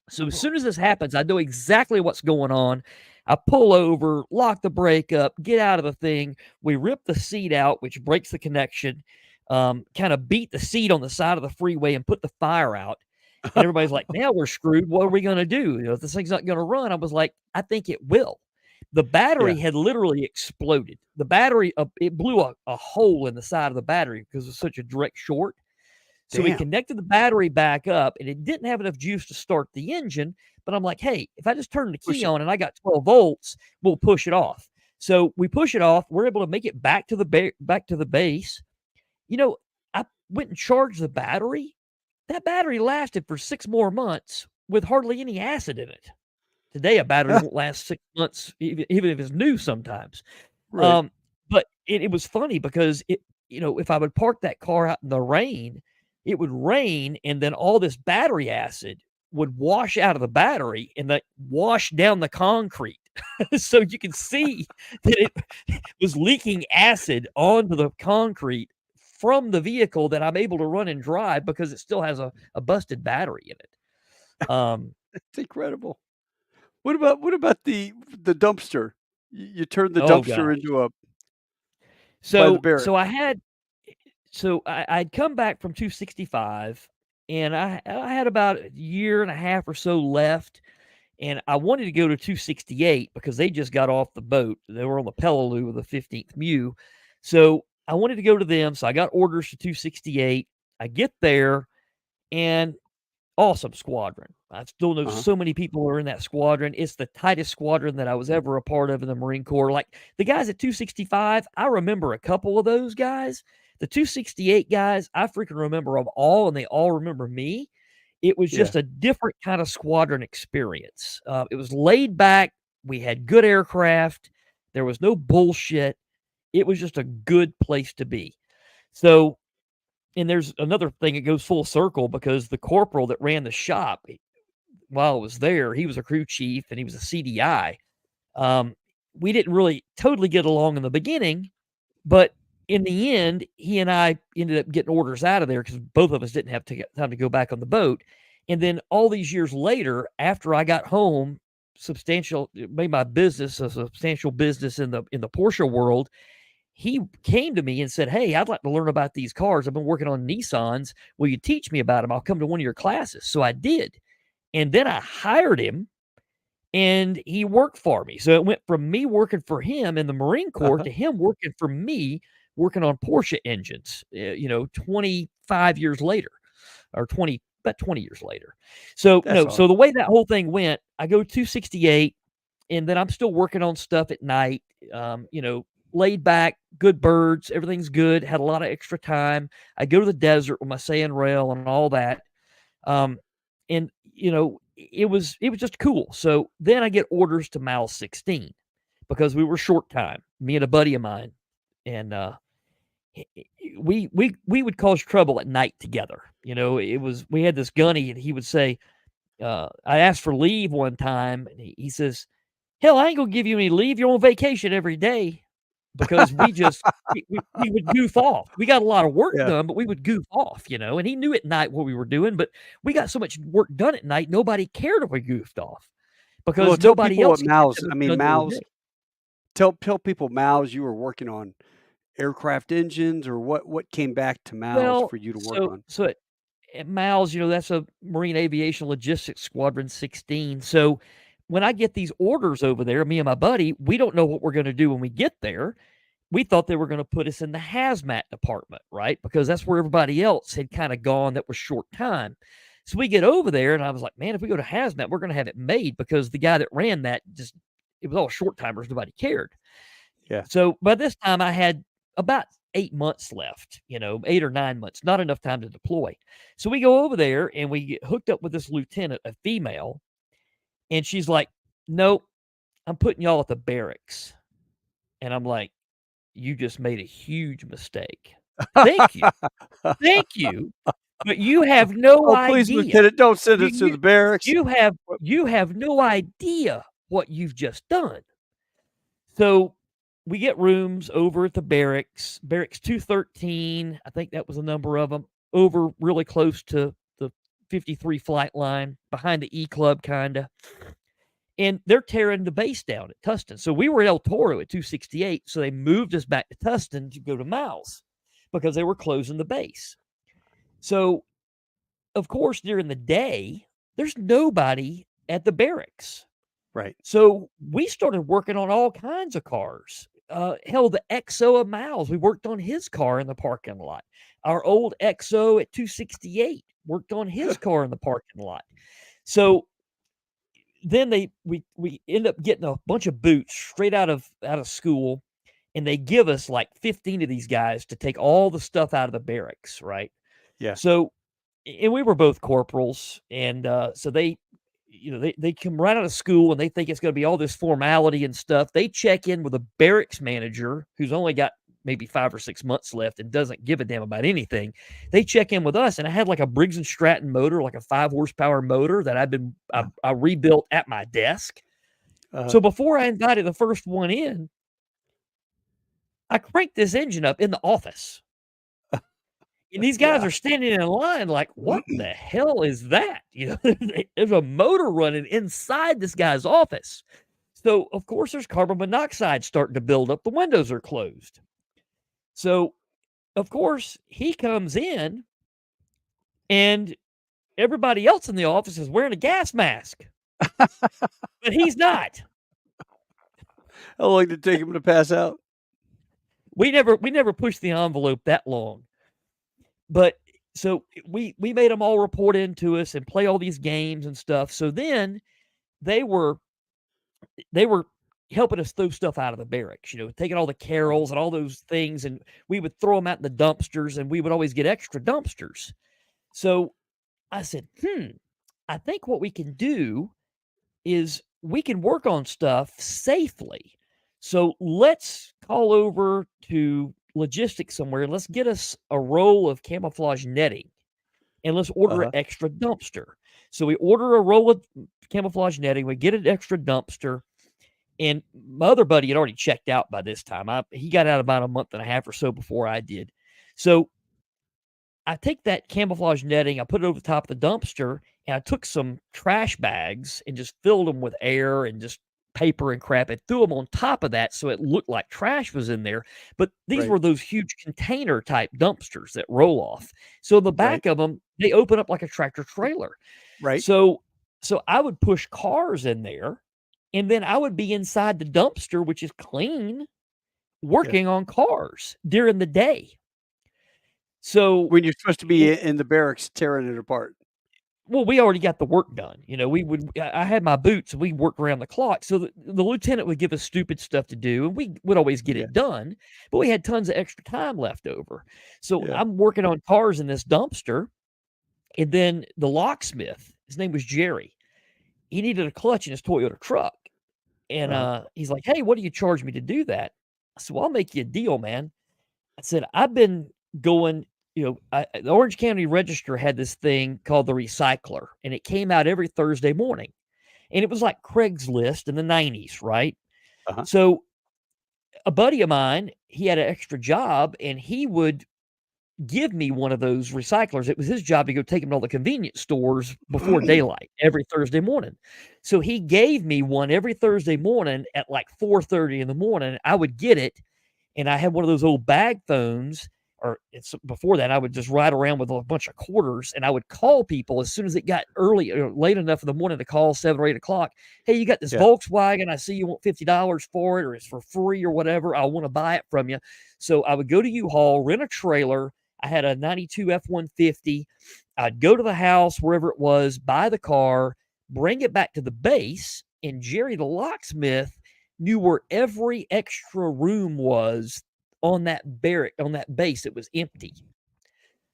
So as oh. soon as this happens, I know exactly what's going on. I pull over, lock the brake up, get out of the thing. We rip the seat out, which breaks the connection. Kind of beat the seat on the side of the freeway and put the fire out. And everybody's like, "Now we're screwed. What are we going to do? If this thing's not going to run," I was like, "I think it will." The battery Yeah. had literally exploded. The battery, it blew a hole in the side of the battery because of such a direct short. So we Damn. connected the battery back up, and it didn't have enough juice to start the engine. But I'm like, hey, if I just turn the Push key it. on and I got 12 volts, we'll push it off. So we push it off. We're able to make it back to the base. I went and charged the battery. That battery lasted for 6 more months with hardly any acid in it. Today, a battery won't last 6 months, even if it's new sometimes. Right. Um, but it was funny because if I would park that car out in the rain, it would rain, and then all this battery acid would wash out of the battery and that wash down the concrete. So you can see that it was leaking acid onto the concrete from the vehicle that I'm able to run and drive because it still has a busted battery in it. It's incredible. What about the dumpster? You turned the Oh dumpster gosh. into a by the So barracks. so I had so I'd come back from 265, and I had about a year and a half or so left, and I wanted to go to 268 because they just got off the boat. They were on the Peleliu with the 15th Mew. So I wanted to go to them. So I got orders for 268. I get there, and awesome squadron. I still know Uh-huh. so many people who are in that squadron. It's the tightest squadron that I was ever a part of in the Marine Corps. Like the guys at 265, I remember a couple of those guys. The 268 guys, I freaking remember them all, and they all remember me. It was Yeah. just a different kind of squadron experience. It was laid back. We had good aircraft. There was no bullshit. It was just a good place to be. So, and there's another thing, it goes full circle because the corporal that ran the shop while I was there, he was a crew chief and he was a CDI. Um, we didn't really totally get along in the beginning, but in the end, he and I ended up getting orders out of there because both of us didn't have time to go back on the boat. And then all these years later, after I got home, made my business a substantial business in the Porsche world. he came to me and said, "Hey, I'd like to learn about these cars. I've been working on Nissans. Will you teach me about them? I'll come to one of your classes." So I did. And then I hired him and he worked for me. So it went from me working for him in the Marine Corps Uh-huh. to him working for me working on Porsche engines, 25 years later or 20 years later. So That's no, so awesome. the way that whole thing went, I go 268 and then I'm still working on stuff at night. Laid back, good birds, everything's good. Had a lot of extra time. I go to the desert with my sand rail and all that. Um, and it was just cool. So then I get orders to Mal 16 because we were short time, me and a buddy of mine, and we would cause trouble at night together. We had this gunny, and he would say, I asked for leave one time, and he says, "Hell, I ain't gonna give you any leave. You're on vacation every day." Because we would goof off. We got a lot of work Yeah. done, but we would goof off, and he knew at night what we were doing, but we got so much work done at night, nobody cared if we goofed off Well, because tell nobody people what else could catch Mal's up I if mean, done during the Mal's day. tell people Mal's you were working on aircraft engines or what came back to Mal's Well, for you to work so on? so at MALS, that's a Marine Aviation Logistics Squadron 16. So when I get these orders over there, me and my buddy, we don't know what we're gonna do when we get there. We thought they were gonna put us in the hazmat department, right? Because that's where everybody else had kinda gone that was short time. So we get over there, and I was like, "Man, if we go to hazmat, we're gonna have it made," because the guy that ran that just it was all short timers, nobody cared. Yeah. So by this time, I had about 8 months left, 8 or 9 months, not enough time to deploy. So we go over there, and we get hooked up with this lieutenant, a female, and she's like, "Nope, I'm putting y'all at the barracks." And I'm like, "You just made a huge mistake. Thank you. Thank you, but you have no "Oh, please, idea. lieutenant, don't send You us to you the barracks." you have you have no idea what you've just done." So, we get rooms over at the barracks 213, I think that was the number of them, over really close to the 53 flight line, behind the E Club kinda, and they're tearing the base down at Tustin. So, we were at El Toro at 268, so they moved us back to Tustin to go to Miles because they were closing the base. So, of course, during the day, there's nobody at the barracks. Right. So we started working on all kinds of cars. Hell, the XO of Miles, we worked on his car in the parking lot. Our old XO at 268 worked on his car in the parking lot. So then we end up getting a bunch of boots straight out of school, and they give us like 15 of these guys to take all the stuff out of the barracks, right? Yeah. So and we were both corporals, and, so they come right out of school, and they think it's gonna be all this formality and stuff. They check in with a barracks manager who's only got maybe 5 or 6 months left and doesn't give a damn about anything. They check in with us, and I had, like, a Briggs& and Stratton motor, like a 5 horsepower motor that Uh, I rebuilt at my desk. uh-huh. So before I invited the first one in, I cranked this engine up in the office. And these guys Yeah. are standing in line like, "What the hell is that?" There's a motor running inside this guy's office. So, of course, there's carbon monoxide starting to build up. The windows are closed. So, of course, he comes in and everybody else in the office is wearing a gas mask, but he's not. How long did it take him to pass out? We never pushed the envelope that long. But so we made them all report into us and play all these games and stuff. So then they were they were helping us throw stuff out of the barracks, taking all the Uh-huh. carols and all those things, and we would throw them out in the dumpsters, and we would always get extra dumpsters. So I said, I think what we can do is we can work on stuff safely. So let's call over to logistics somewhere and let's get us a roll of camouflage netting and let's order an Uh-huh. extra dumpster. So we order a roll of camouflage netting, we get an extra dumpster, and my other buddy had already checked out by this time. He got out about a month and a half or so before I did. So I take that camouflage netting, I put it over the top of the dumpster, and I took some trash bags and just filled them with air and just paper and crap and threw them on top of that so it looked like trash was in there. But these Right. were those huge container type dumpsters that roll off. So the Right. back of them, they open up like a tractor trailer. Right. So I would push cars in there, and then I would be inside the dumpster, which is clean, Yeah. working on cars during the day. So When you're supposed to be it in the barracks tearing it apart. well, we already got the work done. I had my boots, and we worked around the clock. So the lieutenant would give us stupid stuff to do, and we would always get Yeah. it done, but we had tons of extra time left over. So Yeah. I'm working on cars in this dumpster, and then the locksmith, his name was Jerry, he needed a clutch in his Toyota truck. And Uh-huh. he's like, "Hey, what do you charge me to do that?" I said, "Well, I'll make you a deal, man." I said, "I've been going, the Orange County Register had this thing called the Recycler, and it came out every Thursday morning. And it was like Craigslist in the 90s, right? Uh-huh. So a buddy of mine, he had an extra job, and he would give me one of those recyclers. It was his job to go take them to all the convenience stores before daylight every Thursday morning. So he gave me one every Thursday morning at like 4:30 in the morning. I would get it, and I had one of those old bag phones, or it's before that, I would just ride around with a bunch of quarters, and I would call people as soon as it got early or late enough in the morning to call 7 or 8 o'clock. Hey, you got this Yeah. Volkswagen. I see you want $50 for it, or it's for free or whatever. I want to buy it from you. So I would go to U-Haul, rent a trailer. I had a 92 F-150. I'd go to the house, wherever it was, buy the car, bring it back to the base, and Jerry the locksmith knew where every extra room was on that barrack, on that base. It was empty.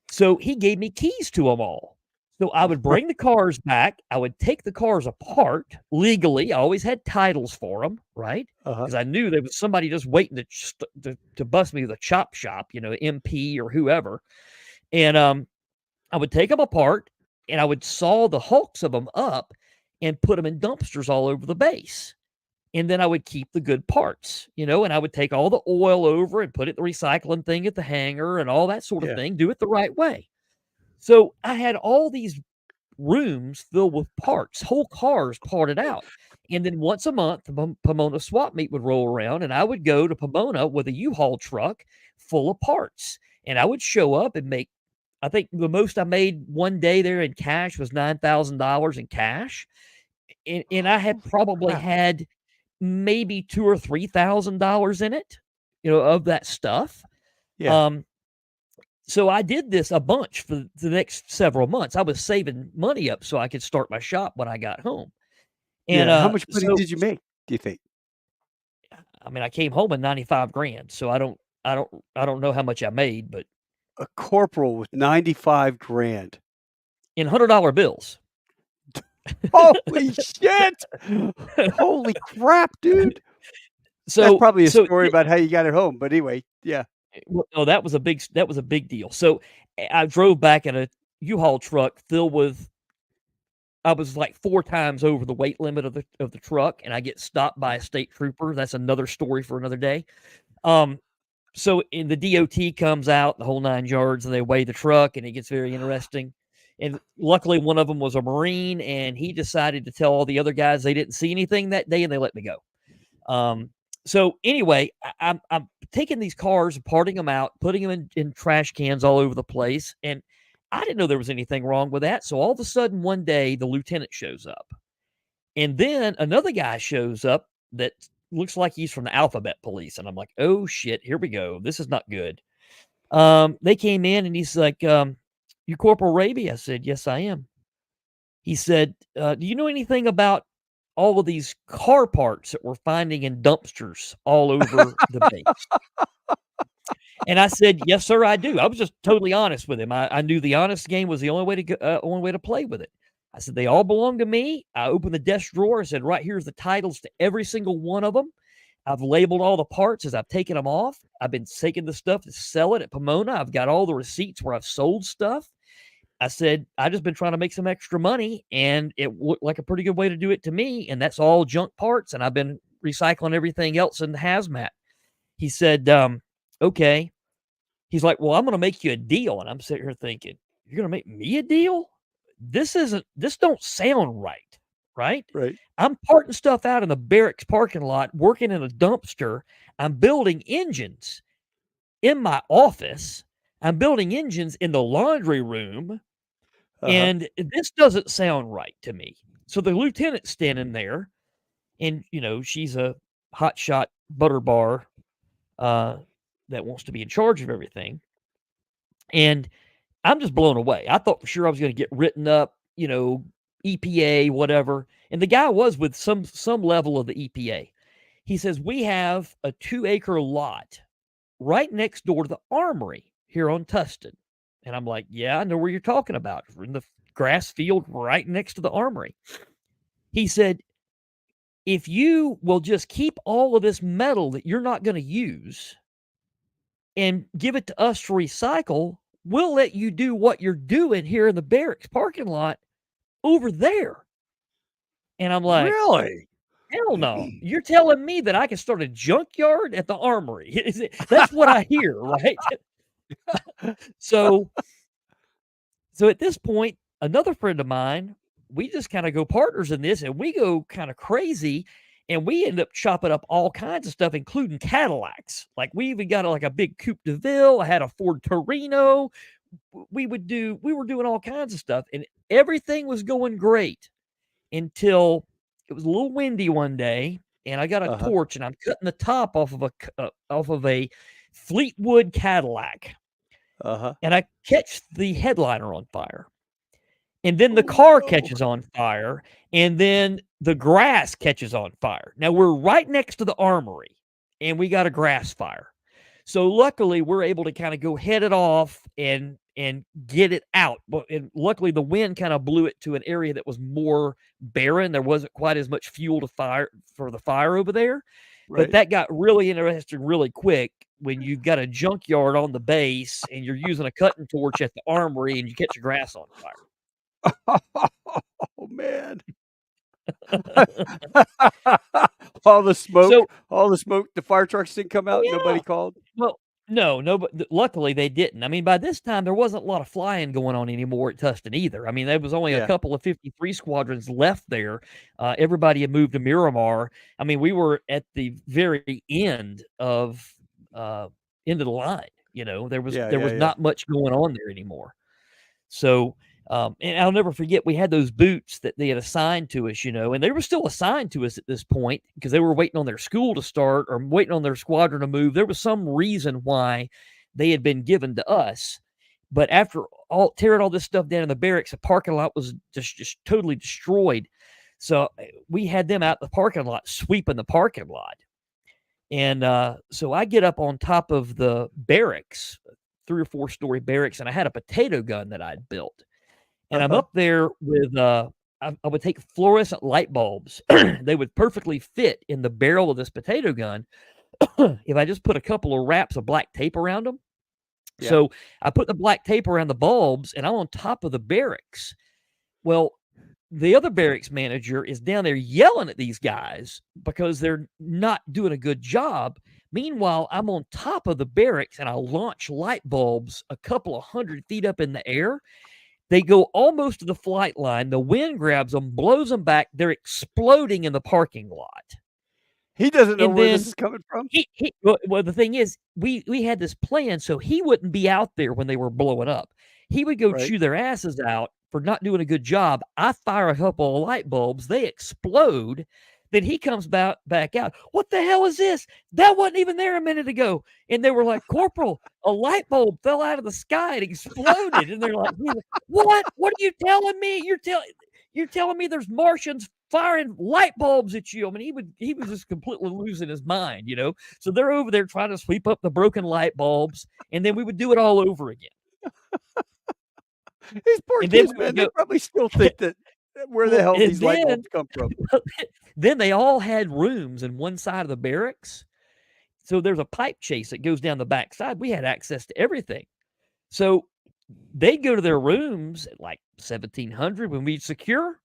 So he gave me keys to them all. So I would bring the cars back. I would take the cars apart legally. I always had titles for them, right? Uh-huh. Because I knew there was somebody just waiting to bust me with a chop shop, MP or whoever. And I would take them apart, and I would saw the hulks of them up and put them in dumpsters all over the base. And then I would keep the good parts, and I would take all the oil over and put it in the recycling thing at the hangar and all that sort of Yeah. thing, do it the right way. So I had all these rooms filled with parts, whole cars parted out. And then once a month, the Pomona swap meet would roll around, and I would go to Pomona with a U-Haul truck full of parts. And I would show up and make, I think the most I made one day there in cash was $9,000 in cash. And I had Holy probably crap. had maybe $2,000 or $3,000 in it, of that stuff. Yeah. Um, so I did this a bunch for the next several months. I was saving money up so I could start my shop when I got home. And Yeah. How much money so did you make, do you think? I mean, I came home with 95 grand. So I don't know how much I made, but A corporal with 95 grand. in $100 bills. Holy shit! Holy crap, dude! That's So probably a so story about how you got it home, but anyway, yeah. Well, no, that was a big deal. So I drove back in a U-Haul truck filled with. I was like 4 times over the weight limit of the truck, and I get stopped by a state trooper. That's another story for another day. Um, so in the DOT comes out, the whole 9 yards, and they weigh the truck, and it gets very interesting. And luckily, one of them was a Marine, and he decided to tell all the other guys they didn't see anything that day, and they let me go. So anyway, I'm taking these cars, parting them out, putting them in trash cans all over the place, and I didn't know there was anything wrong with that. So all of a sudden, one day, the lieutenant shows up, and then another guy shows up that looks like he's from the Alphabet Police, and I'm like, oh shit, here we go. This is not good. They came in, and he's like, "You Corporal Raby?" I said, "Yes, I am." He said, "Do you know anything about all of these car parts that we're finding in dumpsters all over the base?" And I said, "Yes, sir, I do." I was just totally honest with him. I knew the honest game was the only way to go, only way to play with it. I said, "They all belong to me." I opened the desk drawer. I said, "Right here's the titles to every single one of them. I've labeled all the parts as I've taken them off. I've been taking the stuff to sell it at Pomona. I've got all the receipts where I've sold stuff." I said, "I just been trying to make some extra money, and it looked like a pretty good way to do it to me. And that's all junk parts. And I've been recycling everything else in the hazmat." He said, "Okay." He's like, "Well, I'm going to make you a deal." And I'm sitting here thinking, "You're going to make me a deal? This don't sound right." right? Right. I'm parting stuff out in the barracks parking lot, working in a dumpster. I'm building engines in my office. I'm building engines in the laundry room. Uh-huh. And this doesn't sound right to me. So the lieutenant's standing there, and she's a hotshot butter bar uh, that wants to be in charge of everything. And I'm just blown away. I thought for sure I was going to get written up, EPA, whatever. And the guy was with some level of the EPA. He says, we have a 2-acre lot right next door to the armory here on Tustin. And I'm like, yeah, I know where you're talking about. We're in the grass field right next to the armory. He said, if you will just keep all of this metal that you're not going to use and give it to us to recycle, we'll let you do what you're doing here in the barracks parking lot over there. And I'm like, Really? hell no. You're telling me that I can start a junkyard at the armory. That's what I hear, right? So at this point, another friend of mine, we just kind of go partners in this and we go kind of crazy and we end up chopping up all kinds of stuff, including Cadillacs. Like we even got like a big Coupe de Ville. I had a Ford Torino. We were doing all kinds of stuff and everything was going great until it was a little windy one day and I got a Uh-huh. torch and I'm cutting the top off of a Fleetwood Cadillac Uh-huh. and I catch the headliner on fire. And then the Oh, car no. catches on fire, and then the grass catches on fire. Now we're right next to the armory, and we got a grass fire. So luckily, we're able to kind of go head it off and get it out. But and luckily, the wind kind of blew it to an area that was more barren. There wasn't quite as much fuel to fire for the fire over there. But Right. that got really interesting really quick when you've got a junkyard on the base and you're using a cutting torch at the armory and you catch the grass on fire. Oh, man. All the smoke So the fire trucks didn't come out, yeah. nobody called? Well, no, but luckily they didn't. I mean, by this time there wasn't a lot of flying going on anymore at Tustin either. I mean, there was only a Yeah. couple of 53 squadrons left there. Everybody had moved to Miramar. I mean, we were at the very end of the line. There was Yeah, yeah, yeah. not much going on there anymore. So, and I'll never forget, we had those boots that they had assigned to us, and they were still assigned to us at this point because they were waiting on their school to start or waiting on their squadron to move. There was some reason why they had been given to us. But after tearing all this stuff down in the barracks, the parking lot was just totally destroyed. So we had them out in the parking lot, sweeping the parking lot. And so I get up on top of the barracks, 3 or 4-story barracks, and I had a potato gun that I'd built. And I'm Uh-huh. up there with, I would take fluorescent light bulbs. They would perfectly fit in the barrel of this potato gun if I just put a couple of wraps of black tape around them. Yeah. So I put the black tape around the bulbs, and I'm on top of the barracks. Well, the other barracks manager is down there yelling at these guys because they're not doing a good job. Meanwhile, I'm on top of the barracks, and I launch light bulbs a couple of 100 feet up in the air. They go almost to the flight line. The wind grabs them, blows them back. They're exploding in the parking lot. He doesn't know And where this then is coming from? well, the thing is, we had this plan so he wouldn't be out there when they were blowing up. He would go Right. chew their asses out for not doing a good job. I fire a couple of light bulbs, they explode. Then he comes back out. What the hell is this? That wasn't even there a minute ago. And they were like, Corporal, a light bulb fell out of the sky and exploded. And they're like, what? What are you telling me? You're telling me there's Martians firing light bulbs at you. I mean, he was just completely losing his mind. So they're over there trying to sweep up the broken light bulbs, and then we would do it all over again. These poor And then kids, we would man, they go, probably still think that where the well, hell and these light then bulbs come from? then they all had rooms in one side of the barracks. So there's a pipe chase that goes down the back side. We had access to everything. So they'd go to their rooms at like 1700 when we'd secure.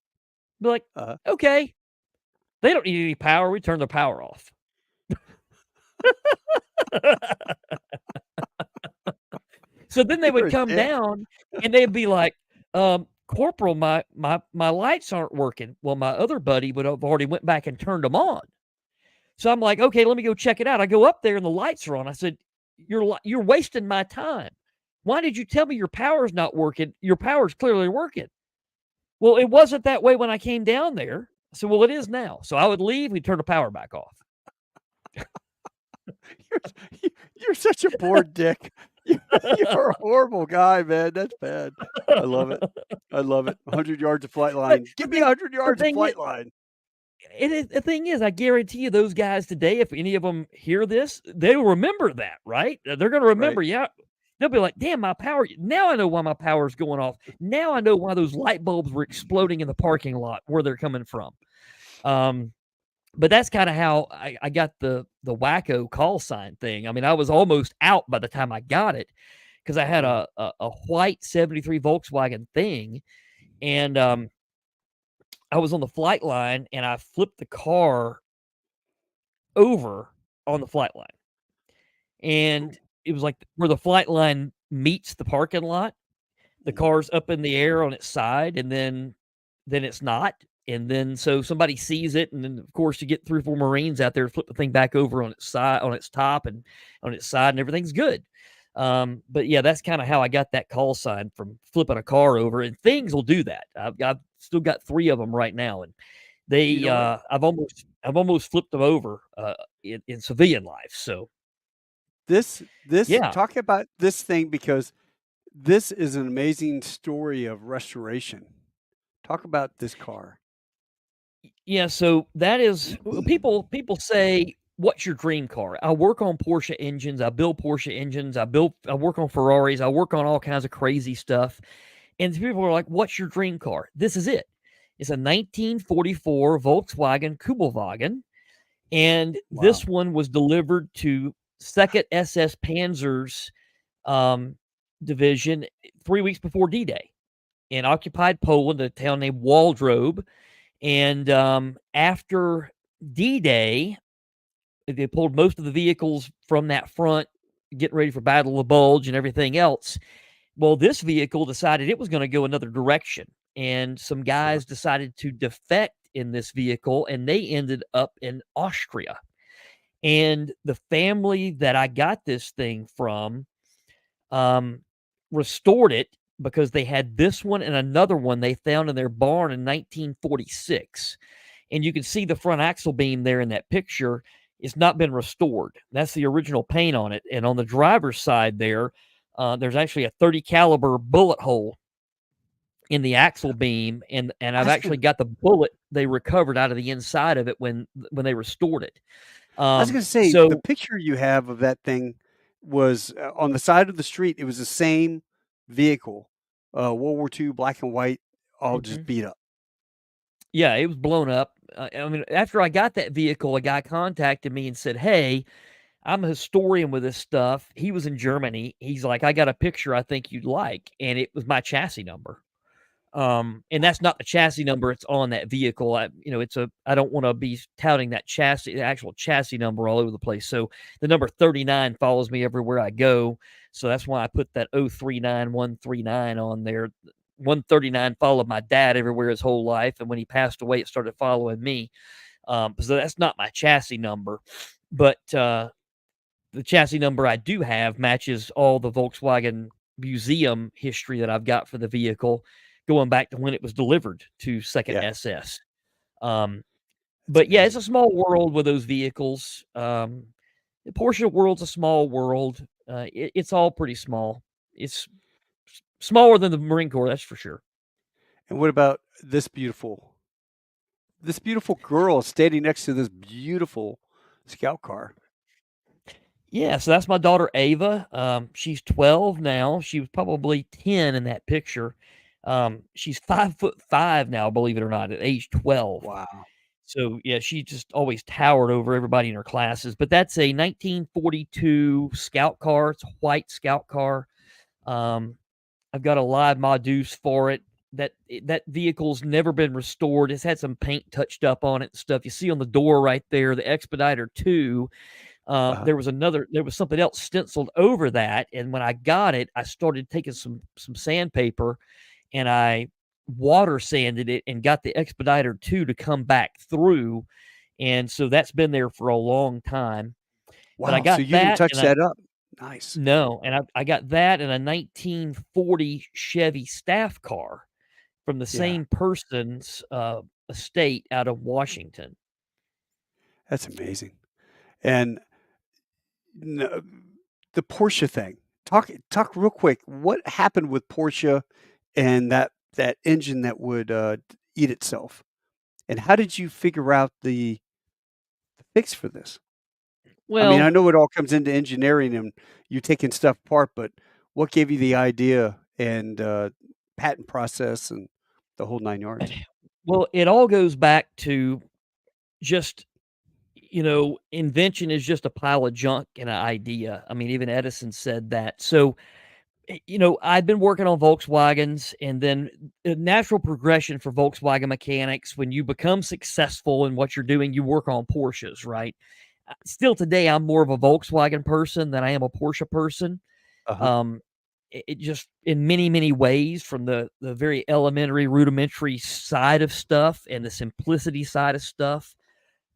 Be like, Uh-huh. okay, they don't need any power. We turn their power off. So then they You would were a come dick. down and they'd be like, Corporal, my lights aren't working. Well, my other buddy would have already went back and turned them on. So I'm like, okay, let me go check it out. I go up there and the lights are on. I said, you're wasting my time. Why did you tell me your power's not working? Your power's clearly working. Well, it wasn't that way when I came down there. I said, well, it is now. So I would leave. We'd turn the power back off. You're such a poor dick. You're a horrible guy, man. That's bad. I love it. I love it. 100 yards of flight line. Give me 100 yards of flight line. The thing is, I guarantee you those guys today, if any of them hear this, they'll remember that, right? They're going to remember, Right. yeah. They'll be like, damn, my power. Now I know why my power is going off. Now I know why those light bulbs were exploding in the parking lot, where they're coming from. But that's kind of how I got the wacko call sign thing. I mean, I was almost out by the time I got it, because I had a white 73 Volkswagen thing, and I was on the flight line, and I flipped the car over on the flight line. And it was like where the flight line meets the parking lot. The car's up in the air on its side, and then it's not. And then so somebody sees it, and then of course you get 3 or 4 Marines out there to flip the thing back over on its side, on its top, and on its side, and everything's good. But yeah, that's kind of how I got that call sign, from flipping a car over. And things will do that. I've still got 3 of them right now, and they You know I've almost flipped them over in civilian life. So this yeah. talk about this thing, because this is an amazing story of restoration. Talk about this car. Yeah, so that is people say, "What's your dream car?" I work on Porsche engines. I build Porsche engines. I work on Ferraris. I work on all kinds of crazy stuff. And people are like, "What's your dream car?" This is it. It's a 1944 Volkswagen Kubelwagen, and Wow. this one was delivered to Second SS Panzer's division 3 weeks before D-Day in occupied Poland, a town named Waldrop. And after D-Day, they pulled most of the vehicles from that front, getting ready for Battle of the Bulge and everything else. Well, this vehicle decided it was going to go another direction, and some Uh-huh. guys decided to defect in this vehicle, and they ended up in Austria. And the family that I got this thing from um, restored it, because they had this one and another one they found in their barn in 1946. And you can see the front axle beam there in that picture. It's not been restored. That's the original paint on it. And on the driver's side there's actually a 30 caliber bullet hole in the axle beam, and I I've was actually gonna got the bullet they recovered out of the inside of it when they restored it. I was gonna say, the So picture you have of that thing was, on the side of the street. It was the same vehicle, World War II, black and white, all just mhm. beat up. Yeah, it was blown up. I mean, after I got that vehicle, a guy contacted me and said, "Hey, I'm a historian with this stuff." He was in Germany. He's like, "I got a picture I think you'd like," and it was my chassis number. And that's not the chassis number. It's on that vehicle. I don't want to be touting that chassis, the actual chassis number all over the place. So the number 39 follows me everywhere I go. So that's why I put that 039139 on there. 139 followed my dad everywhere his whole life. And when he passed away, it started following me. So that's not my chassis number, but, the chassis number I do have matches all the Volkswagen museum history that I've got for the vehicle, going back to when it was delivered to Second Yeah, SS. Um, that's but yeah, it's amazing. a small world with those vehicles. The Porsche world's a small world. It's all pretty small. It's smaller than the Marine Corps, that's for sure. And what about this beautiful girl standing next to this beautiful scout car? Yeah, so that's my daughter Ava. She's 12 now. She was probably 10 in that picture. She's 5'5" now, believe it or not, at age 12. Wow. So yeah, she just always towered over everybody in her classes. But that's a 1942 scout car. It's a white scout car. Um, I've got a live modus for it. That vehicle's never been restored. It's had some paint touched up on it and stuff. You see on the door right there, the Expediter 2. Uh-huh. There was something else stenciled over that. And when I got it, I started taking some sandpaper, and I water sanded it and got the Expediter 2 to come back through. And so that's been there for a long time. But I Wow, so got you didn't that, touch and I that up. Nice. no, and I got that in a 1940 Chevy staff car from the Yeah, same person's estate out of Washington. that's amazing. And the Porsche thing. Talk real quick. What happened with Porsche and that engine that would eat itself? And how did you figure out the fix for this? I mean, I Well, know it all comes into engineering and you taking stuff apart, but what gave you the idea and patent process and the whole nine yards? well, it all goes back to just, invention is just a pile of junk and an idea. I mean, even Edison said that. So, I've been working on Volkswagens, and then the natural progression for Volkswagen mechanics, when you become successful in what you're doing, you work on Porsches, right? Still today, I'm more of a Volkswagen person than I am a Porsche person. Uh huh. Um, it just in many, many ways, from the very elementary, rudimentary side of stuff and the simplicity side of stuff.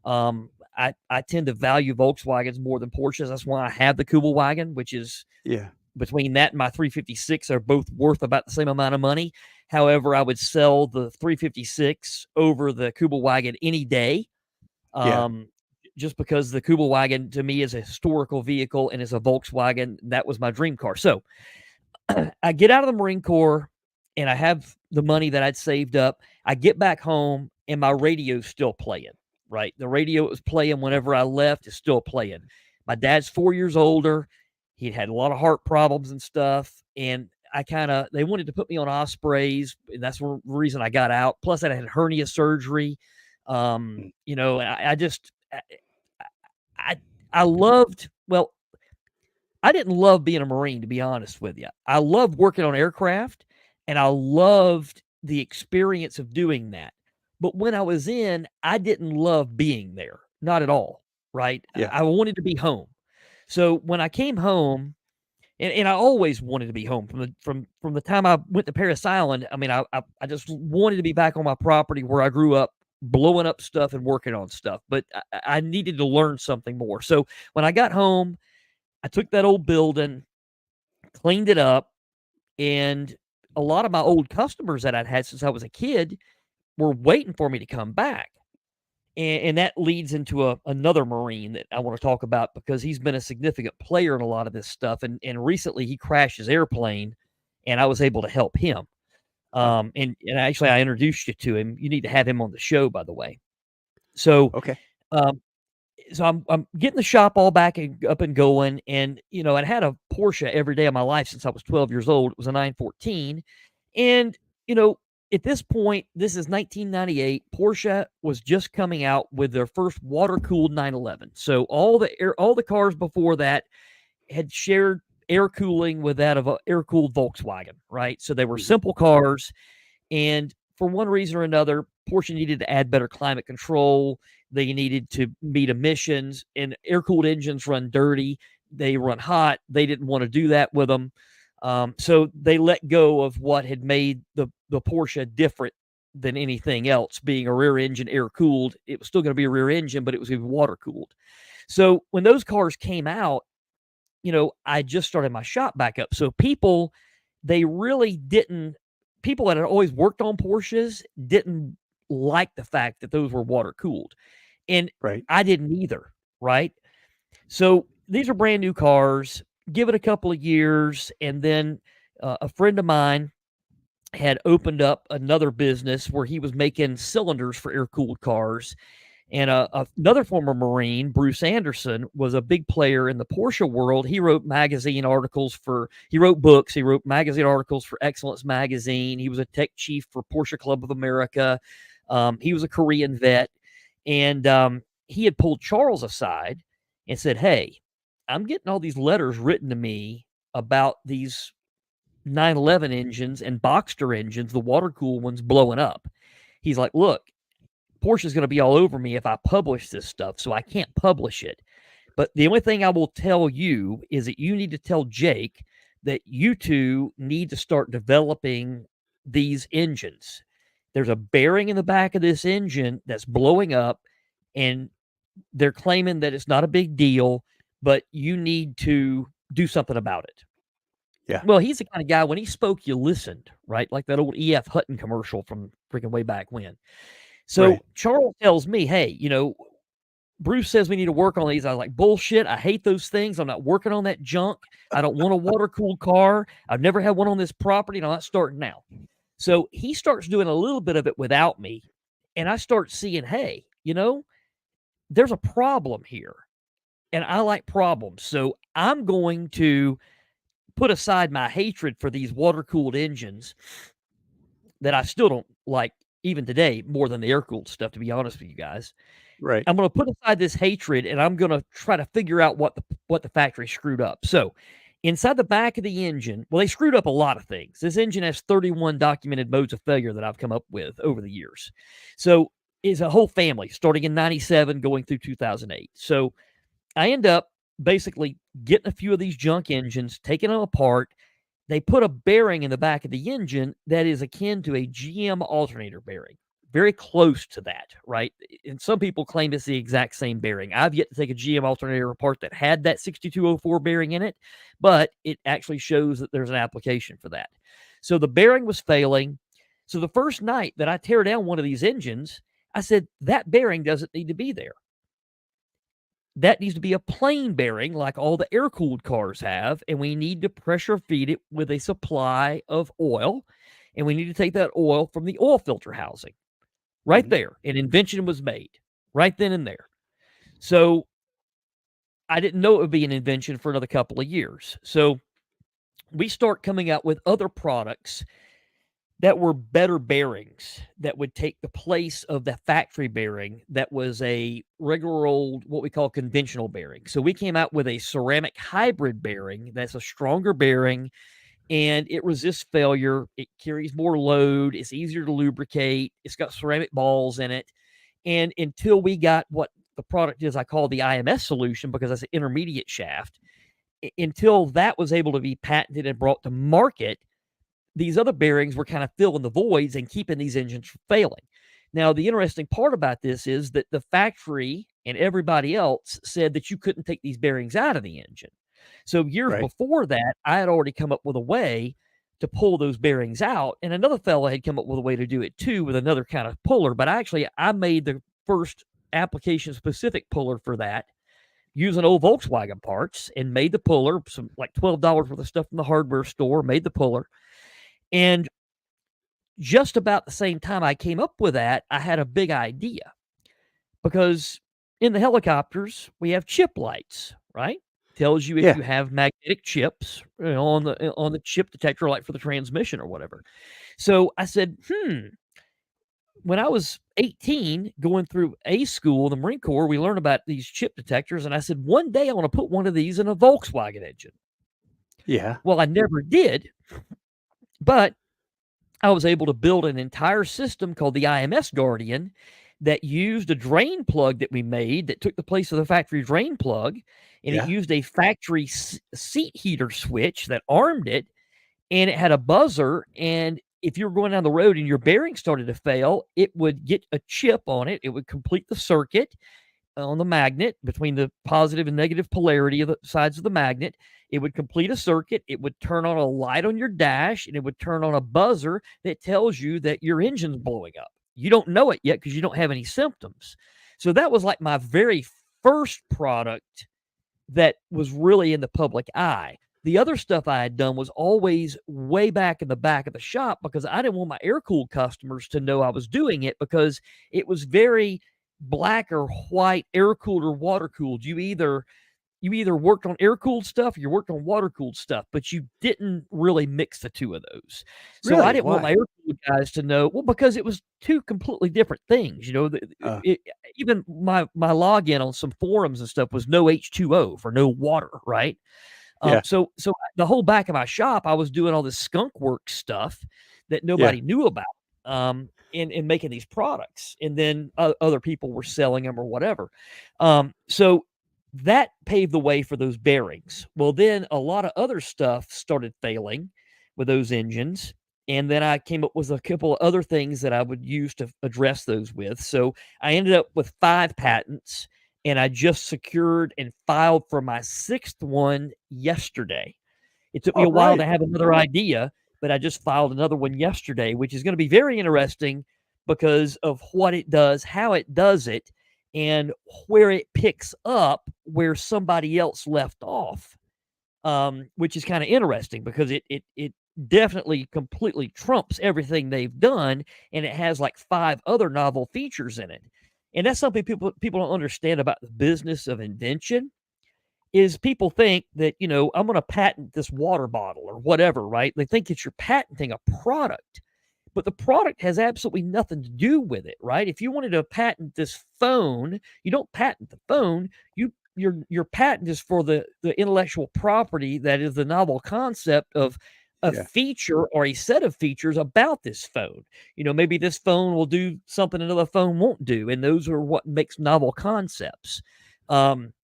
I tend to value Volkswagens more than Porsches. That's why I have the Kubelwagen, which is Yeah. between that and my 356 are both worth about the same amount of money. However, I would sell the 356 over the Kubelwagen any day. Yeah. Um, just because the Kubelwagen to me is a historical vehicle and is a Volkswagen. That was my dream car. So I get out of the Marine Corps and I have the money that I'd saved up. I get back home and my radio's still playing, right? The radio was playing whenever I left is still playing. My dad's 4 years older. He'd had a lot of heart problems and stuff. And they wanted to put me on Ospreys. And that's the reason I got out. Plus, I had hernia surgery. Mm. And I, I loved, well, I didn't love being a Marine, to be honest with you. I loved working on aircraft and I loved the experience of doing that. But when I was in, I didn't love being there. Not at all. Right. Yeah. I wanted to be home. So when I came home, and I always wanted to be home from the time I went to Paris Island. I mean, I just wanted to be back on my property where I grew up, blowing up stuff and working on stuff. But I needed to learn something more. So when I got home, I took that old building, cleaned it up, and a lot of my old customers that I'd had since I was a kid were waiting for me to come back. And that leads into another Marine that I want to talk about because he's been a significant player in a lot of this stuff. And recently he crashed his airplane, and I was able to help him. Oh, And actually I introduced you to him. You need to have him on the show, by the way. So okay. um, I'm getting the shop all back and up and going, and I'd had a Porsche every day of my life since I was 12 years old. It was a 914, and you know at this point, this is 1998. Porsche was just coming out with their first water cooled 911. So all the cars before that had shared air cooling with that of a air cooled Volkswagen, right? So they were Mhm. simple cars, and for one reason or another, Porsche needed to add better climate control. They needed to meet emissions, and air cooled engines run dirty. They run hot. They didn't want to do that with them. So they let go of what had made the Porsche different than anything else, being a rear engine air cooled. It was still going to be a rear engine, but it was going to be water cooled. So when those cars came out, I just started my shop back up. So they really didn't, people that had always worked on Porsches didn't like the fact that those were water cooled. And Right. I didn't either. Right. So these are brand new cars. Give it a couple of years. And then a friend of mine had opened up another business where he was making cylinders for air cooled cars. And another former Marine, Bruce Anderson, was a big player in the Porsche world. He wrote he wrote books, he wrote magazine articles for Excellence Magazine. He was a tech chief for Porsche Club of America. He was a Korean vet. And he had pulled Charles aside and said, "Hey, I'm getting all these letters written to me about these 911 engines and Boxster engines, the water cooled ones blowing up." He's like, "Look, Porsche's going to be all over me if I publish this stuff, so I can't publish it. But the only thing I will tell you is that you need to tell Jake that you two need to start developing these engines. There's a bearing in the back of this engine that's blowing up, and they're claiming that it's not a big deal, but you need to do something about it. Yeah. Well, he's the kind of guy, when he spoke, you listened, right? Like that old E.F. Hutton commercial from freaking way back when. So Right. Charles tells me, hey, Bruce says we need to work on these. I was like, bullshit. I hate those things. I'm not working on that junk. I don't want a water cooled car. I've never had one on this property, and I'm not starting now. So he starts doing a little bit of it without me. And I start seeing, hey, there's a problem here. And I like problems. So I'm going to put aside my hatred for these water cooled engines that I still don't like even today more than the air cooled stuff, to be honest with you guys. Right. I'm going to put aside this hatred, and I'm going to try to figure out what the factory screwed up. So, inside the back of the engine, well, they screwed up a lot of things. This engine has 31 documented modes of failure that I've come up with over the years. So, it's a whole family starting in 97 going through 2008. So, I end up basically getting a few of these junk engines, taking them apart. They put a bearing in the back of the engine that is akin to a GM alternator bearing, very close to that, right? And some people claim it's the exact same bearing. I've yet to take a GM alternator apart that had that 6204 bearing in it, but it actually shows that there's an application for that. So the bearing was failing. So the first night that I tear down one of these engines, I said, that bearing doesn't need to be there. That needs to be a plain bearing like all the air-cooled cars have, and we need to pressure feed it with a supply of oil, and we need to take that oil from the oil filter housing. Right there, an invention was made right then and there. So I didn't know it would be an invention for another couple of years. So we start coming out with other products that were better bearings that would take the place of the factory bearing that was a regular old, what we call conventional bearing. So we came out with a ceramic hybrid bearing that's a stronger bearing, and it resists failure. It carries more load. It's easier to lubricate. It's got ceramic balls in it. And until we got what the product is, I call the IMS solution because that's an intermediate shaft, until that was able to be patented and brought to market, these other bearings were kind of filling the voids and keeping these engines from failing. Now, the interesting part about this is that the factory and everybody else said that you couldn't take these bearings out of the engine. So years Right. before that, I had already come up with a way to pull those bearings out, and another fella had come up with a way to do it too with another kind of puller. But I made the first application-specific puller for that using old Volkswagen parts and made the puller, some like $12 worth of stuff from the hardware store, made the puller. And just about the same time I came up with that, I had a big idea because in the helicopters, we have chip lights, right? Tells you if Yeah. you have magnetic chips, on the chip detector, like for the transmission or whatever. So I said, when I was 18, going through A school in the Marine Corps, we learned about these chip detectors, and I said, one day I want to put one of these in a Volkswagen engine. Yeah. Well, I never did, but I was able to build an entire system called the IMS Guardian that used a drain plug that we made that took the place of the factory drain plug, and it Yeah. used a factory seat heater switch that armed it, and it had a buzzer, and if you were going down the road and your bearing started to fail, it would get a chip on it. It would complete the circuit on the magnet between the positive and negative polarity of the sides of the magnet. It would complete a circuit. It would turn on a light on your dash, and it would turn on a buzzer that tells you that your engine's blowing up. You don't know it yet because you don't have any symptoms. So that was like my very first product that was really in the public eye. The other stuff I had done was always way back in the back of the shop because I didn't want my air cooled customers to know I was doing it because it was very black or white, air cooled or water cooled. You either worked on air cooled stuff or you worked on water cooled stuff, but you didn't really mix the two of those. So I Really? didn't want my Why? air cooled guys to know, well, because it was two completely different things. Uh, Even my login on some forums and stuff was no H2O for no water, right? yeah. So the whole back of my shop, I was doing all this skunk work stuff that Yeah. nobody knew about, in making these products, and then other people were selling them or whatever. So that paved the way for those bearings. Well, then a lot of other stuff started failing with those engines, and then I came up with a couple of other things that I would use to address those with. So I ended up with 5 patents, and I just secured and filed for my 6th one yesterday. It took me All a while to right. have another idea, but I just filed another one yesterday, which is gonna be very interesting because of what it does, how it does it, and where it picks up where somebody else left off, which is kinda interesting because it definitely completely trumps everything they've done, and it has, like, 5 other novel features in it. And that's something people don't understand about the business of invention is people think that, I'm gonna patent this water bottle or whatever, right? They think that you're patenting a product, but the product has absolutely nothing to do with it, right? If you wanted to patent this phone, you don't patent the phone. Your patent is for the intellectual property that is the novel concept of a Yeah. feature or a set of features about this phone. Maybe this phone will do something another phone won't do, and those are what makes novel concepts. Um,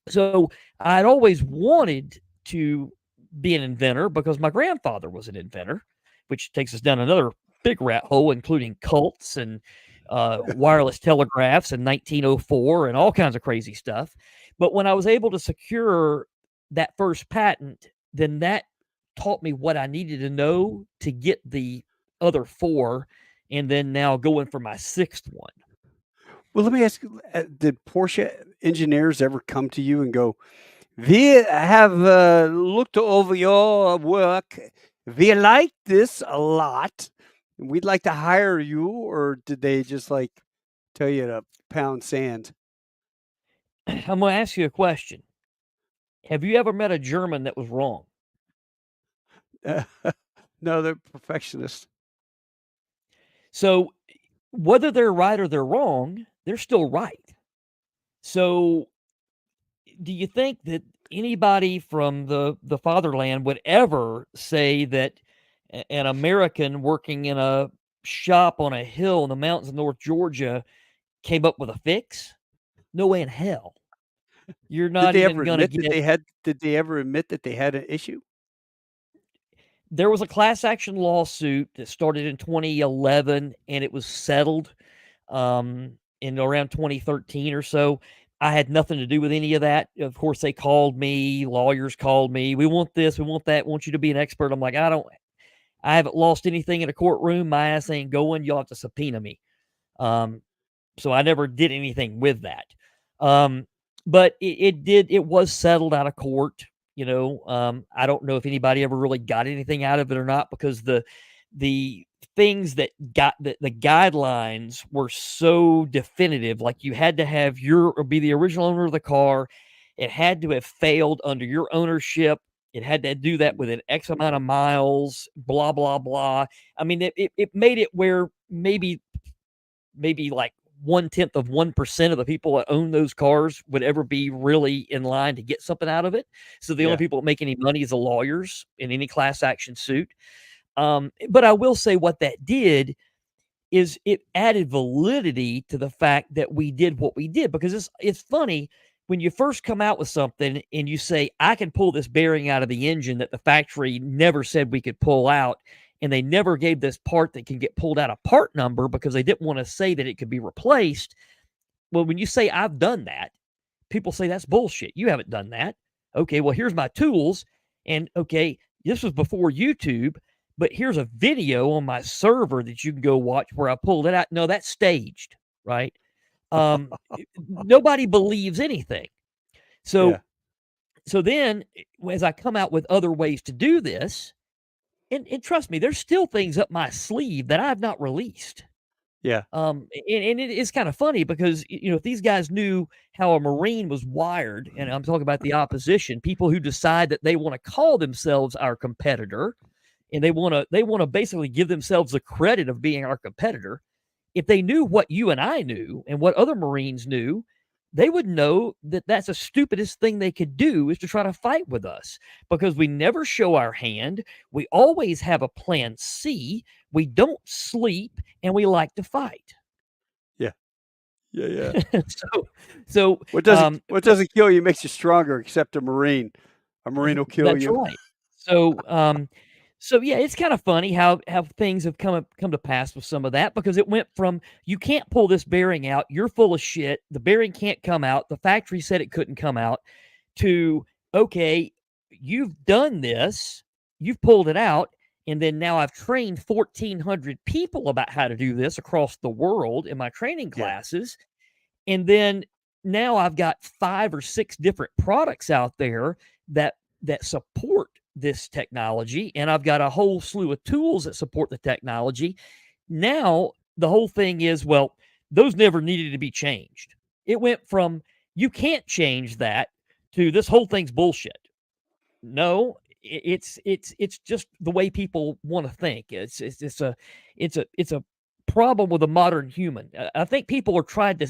so I'd always wanted to be an inventor because my grandfather was an inventor, which takes us down another big rat hole, including cults and wireless telegraphs in 1904 and all kinds of crazy stuff. But when I was able to secure that first patent, then that taught me what I needed to know to get the other four, and then now going for my sixth one. Well, let me ask you, did Porsche engineers ever come to you and go, "We have looked over your work. We like this a lot. We'd like to hire you," or did they just like tell you to pound sand? I'm going to ask you a question. Have you ever met a German that was wrong? No, they're perfectionists. So whether they're right or they're wrong, they're still right. So do you think that anybody from the fatherland would ever say that an American working in a shop on a hill in the mountains of North Georgia came up with a fix? No way in hell. You're not even gonna get. Did they ever admit that they had an issue? There was a class action lawsuit that started in 2011 and it was settled in around 2013 or so. I had nothing to do with any of that. Of course, they called me, lawyers called me. We want this, we want that, want you to be an expert. I'm like, I haven't lost anything in a courtroom. My ass ain't going. You'll have to subpoena me. Um, so I never did anything with that. Um, but it was settled out of court. I don't know if anybody ever really got anything out of it or not because the things that got the guidelines were so definitive. Like you had to have your or be the original owner of the car. It had to have failed under your ownership. It had to do that within X amount of miles, blah, blah, blah. I mean, it made it where maybe like 1/10 of 1% of the people that own those cars would ever be really in line to get something out of it. So the only Yeah. people that make any money is the lawyers in any class action suit. But I will say what that did is it added validity to the fact that we did what we did because it's funny when you first come out with something and you say I can pull this bearing out of the engine that the factory never said we could pull out, and they never gave this part that can get pulled out a part number because they didn't want to say that it could be replaced. Well, when you say I've done that, people say that's bullshit. You haven't done that. Okay, well here's my tools, and okay, this was before YouTube, but here's a video on my server that you can go watch where I pulled it out. No, that's staged, right? Nobody believes anything. Yeah. So then as I come out with other ways to do this, and trust me, there's still things up my sleeve that I've not released. Yeah. And it is kind of funny because if these guys knew how a Marine was wired, and I'm talking about the opposition, people who decide that they want to call themselves our competitor, and they want to basically give themselves the credit of being our competitor. If they knew what you and I knew and what other Marines knew, they would know that that's the stupidest thing they could do is to try to fight with us because we never show our hand. We always have a plan C. We don't sleep and we like to fight. Yeah. Yeah. Yeah. so, so, What doesn't kill you makes you stronger, except a Marine. A Marine will kill that's you. right. So, So yeah, it's kind of funny how things have come to pass with some of that because it went from you can't pull this bearing out, you're full of shit, the bearing can't come out, the factory said it couldn't come out, to okay, you've done this, you've pulled it out, and then now I've trained 1,400 people about how to do this across the world in my training Yeah. classes, and then now I've got 5 or 6 different products out there that support this technology, and I've got a whole slew of tools that support the technology. Now the whole thing is, well, those never needed to be changed. It went from you can't change that to this whole thing's bullshit. No, it's just the way people want to think. It's a problem with a modern human. I think people are trying to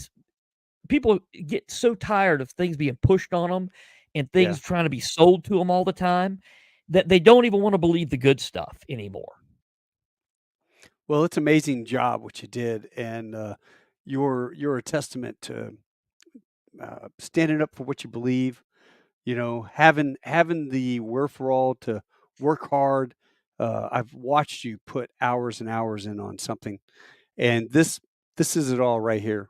people get so tired of things being pushed on them and Yeah. things trying to be sold to them all the time that they don't even want to believe the good stuff anymore. Well, it's amazing job what you did, and you're a testament to standing up for what you believe. You know, having the wherewithal to work hard. I've watched you put hours and hours in on something, and this is it all right here.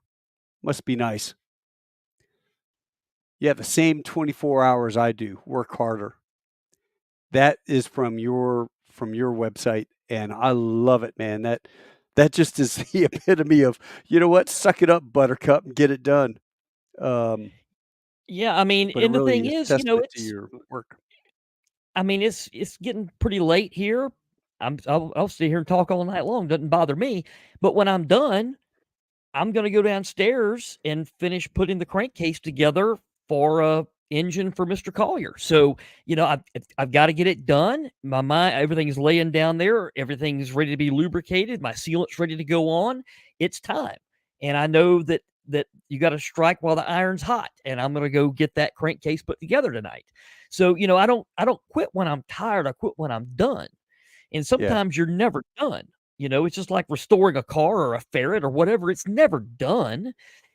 Must be nice. You have the same 24 hours I do. Work harder. That is from your website, and I love it, man. That just is the epitome of, you know what? Suck it up, buttercup, and get it done. Um, Yeah, I mean, but it and the really thing is is, testament to your work. it's getting pretty late here. I'll sit here and talk all night long. Doesn't bother me. But when I'm done, I'm gonna go downstairs and finish putting the crankcase together for a engine for Mr. Collier. So, I've got to get it done. My mind, everything's laying down there. Everything's ready to be lubricated. My sealant's ready to go on. It's time. And I know that you got to strike while the iron's hot. And I'm gonna go get that crankcase put together tonight. So, I don't quit when I'm tired. I quit when I'm done. And Yeah, sometimes you're never done. It's just like restoring a car or a ferret or whatever. It's never done.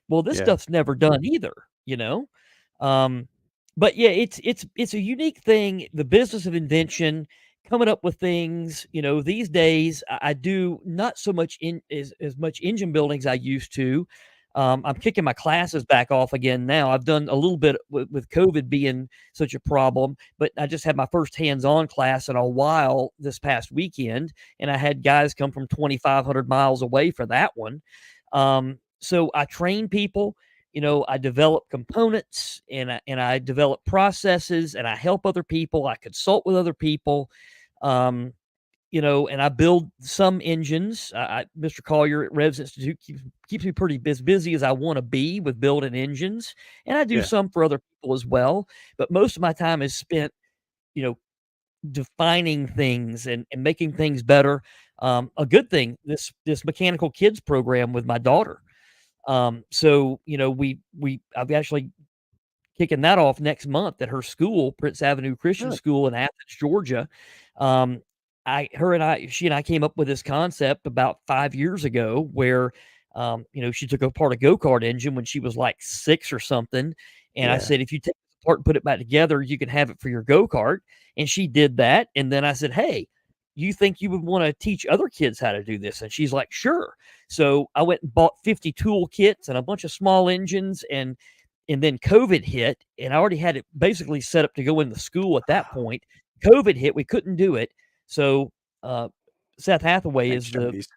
Well, this yeah. stuff's never done either, you know? Um, but yeah, it's a unique thing. The business of invention, coming up with things, these days I do not so much in as much engine building as I used to. I'm kicking my classes back off again now. I've done a little bit with COVID being such a problem, but I just had my first hands-on class in a while this past weekend, and I had guys come from 2,500 miles away for that one. So I train people. I develop components and I develop processes and I help other people. I consult with other people. Um, and I build some engines. Mr. Collier at Revs Institute keeps me pretty busy as I want to be with building engines, and I do Yeah. some for other people as well. But most of my time is spent, you know, defining things and making things better. A good thing, this mechanical kids program with my daughter. So I've actually kicking that off next month at her school, Prince Avenue Christian Good. School in Athens, Georgia. Um, she and I came up with this concept about 5 years ago where, she took apart a go-kart engine when she was like 6 or something, and I Yeah. said, "If you take it apart and put it back together, you can have it for your go-kart," and she did that, and then I said, "Hey, you think you would wanna teach other kids how to do this?" And she's like, "Sure." So I went and bought 50 tool kits and a bunch of small engines, and then COVID hit, and I already had it basically set up to go in the school at that Wow. point. COVID hit, we couldn't do it. So, uh, Seth Hathaway Thanks, is the Johnny's.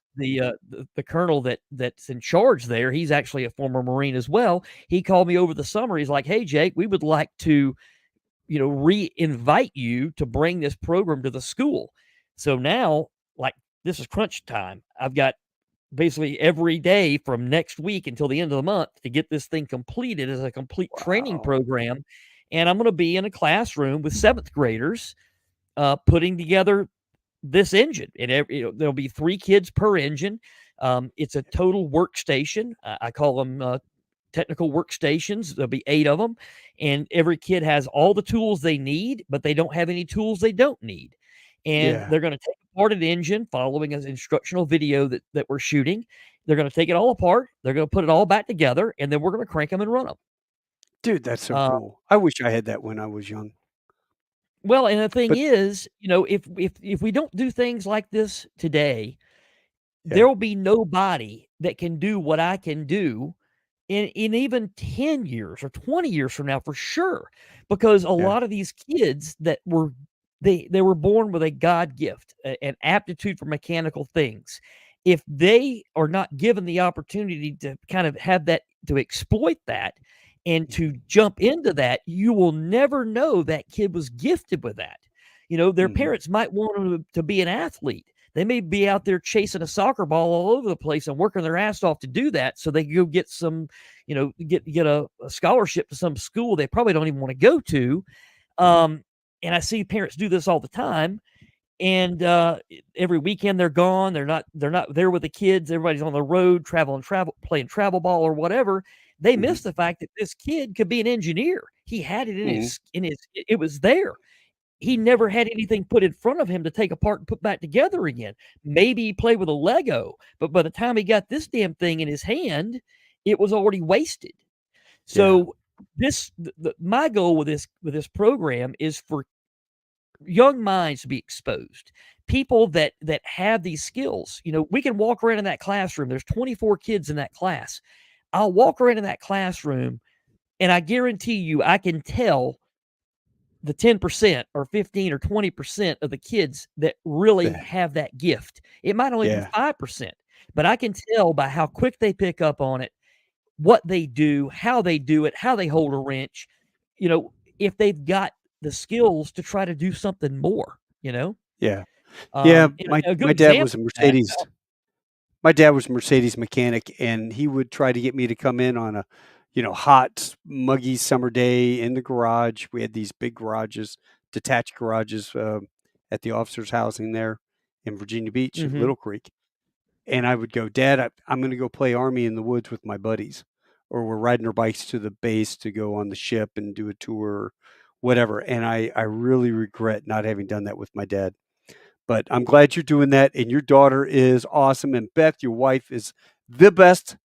the colonel that's in charge there. He's actually a former Marine as well. He called me over the summer. He's like, "Hey, Jake, we would like to, re-invite you to bring this program to the school." So now, like, this is crunch time. I've got basically every day from next week until the end of the month to get this thing completed as a complete training Wow. program. And I'm going to be in a classroom with seventh graders putting together this engine. And there'll be 3 kids per engine. It's a total workstation. I call them technical workstations. There'll be 8 of them. And every kid has all the tools they need, but they don't have any tools they don't need. And Yeah. they're going to take apart an engine following an instructional video that we're shooting. They're going to take it all apart. They're going to put it all back together, and then we're going to crank them and run them. Dude, that's so Uh, cool. I wish I had that when I was young. Well, and the thing But is, if we don't do things like this today, yeah, there'll be nobody that can do what I can do in even 10 years or 20 years from now for sure, because a yeah, lot of these kids that were they were born with a God gift, an aptitude for mechanical things. If they are not given the opportunity to kind of have that, to exploit that and to jump into that, you will never know that kid was gifted with that. Their mhm, parents might want them to be an athlete. They may be out there chasing a soccer ball all over the place and working their ass off to do that so they can go get some, get a scholarship to some school they probably don't even want to go to. Um, and I see parents do this all the time. And every weekend they're gone. They're not there with the kids. Everybody's on the road, playing travel ball or whatever. They mhm, miss the fact that this kid could be an engineer. He had it mhm, it was there. He never had anything put in front of him to take apart and put back together again. Maybe he played with a Lego, but by the time he got this damn thing in his hand, it was already wasted. yeah, So my goal with this program is for young minds to be exposed. People that have these skills. We can walk around in that classroom. There's 24 kids in that class. I'll walk around in that classroom and I guarantee you I can tell the 10% or 15 or 20% of the kids that really yeah, have that gift. It might only be yeah, 5%, but I can tell by how quick they pick up on it, what they do it, how they hold a wrench, if they've got the skills to try to do something more, you know? yeah. Yeah, And my a good my dad was example a of that. Mercedes my dad was a Mercedes mechanic, and he would try to get me to come in on a, hot, muggy summer day in the garage. We had these big garages, detached garages, at the officers' housing there in Virginia Beach at Mhm. Little Creek. And I would go, "Dad, I'm going to go play Army in the woods with my buddies," or we're riding our bikes to the base to go on the ship and do a tour, or whatever. And I really regret not having done that with my dad. But I'm glad you're doing that, and your daughter is awesome. And Beth, your wife, is the best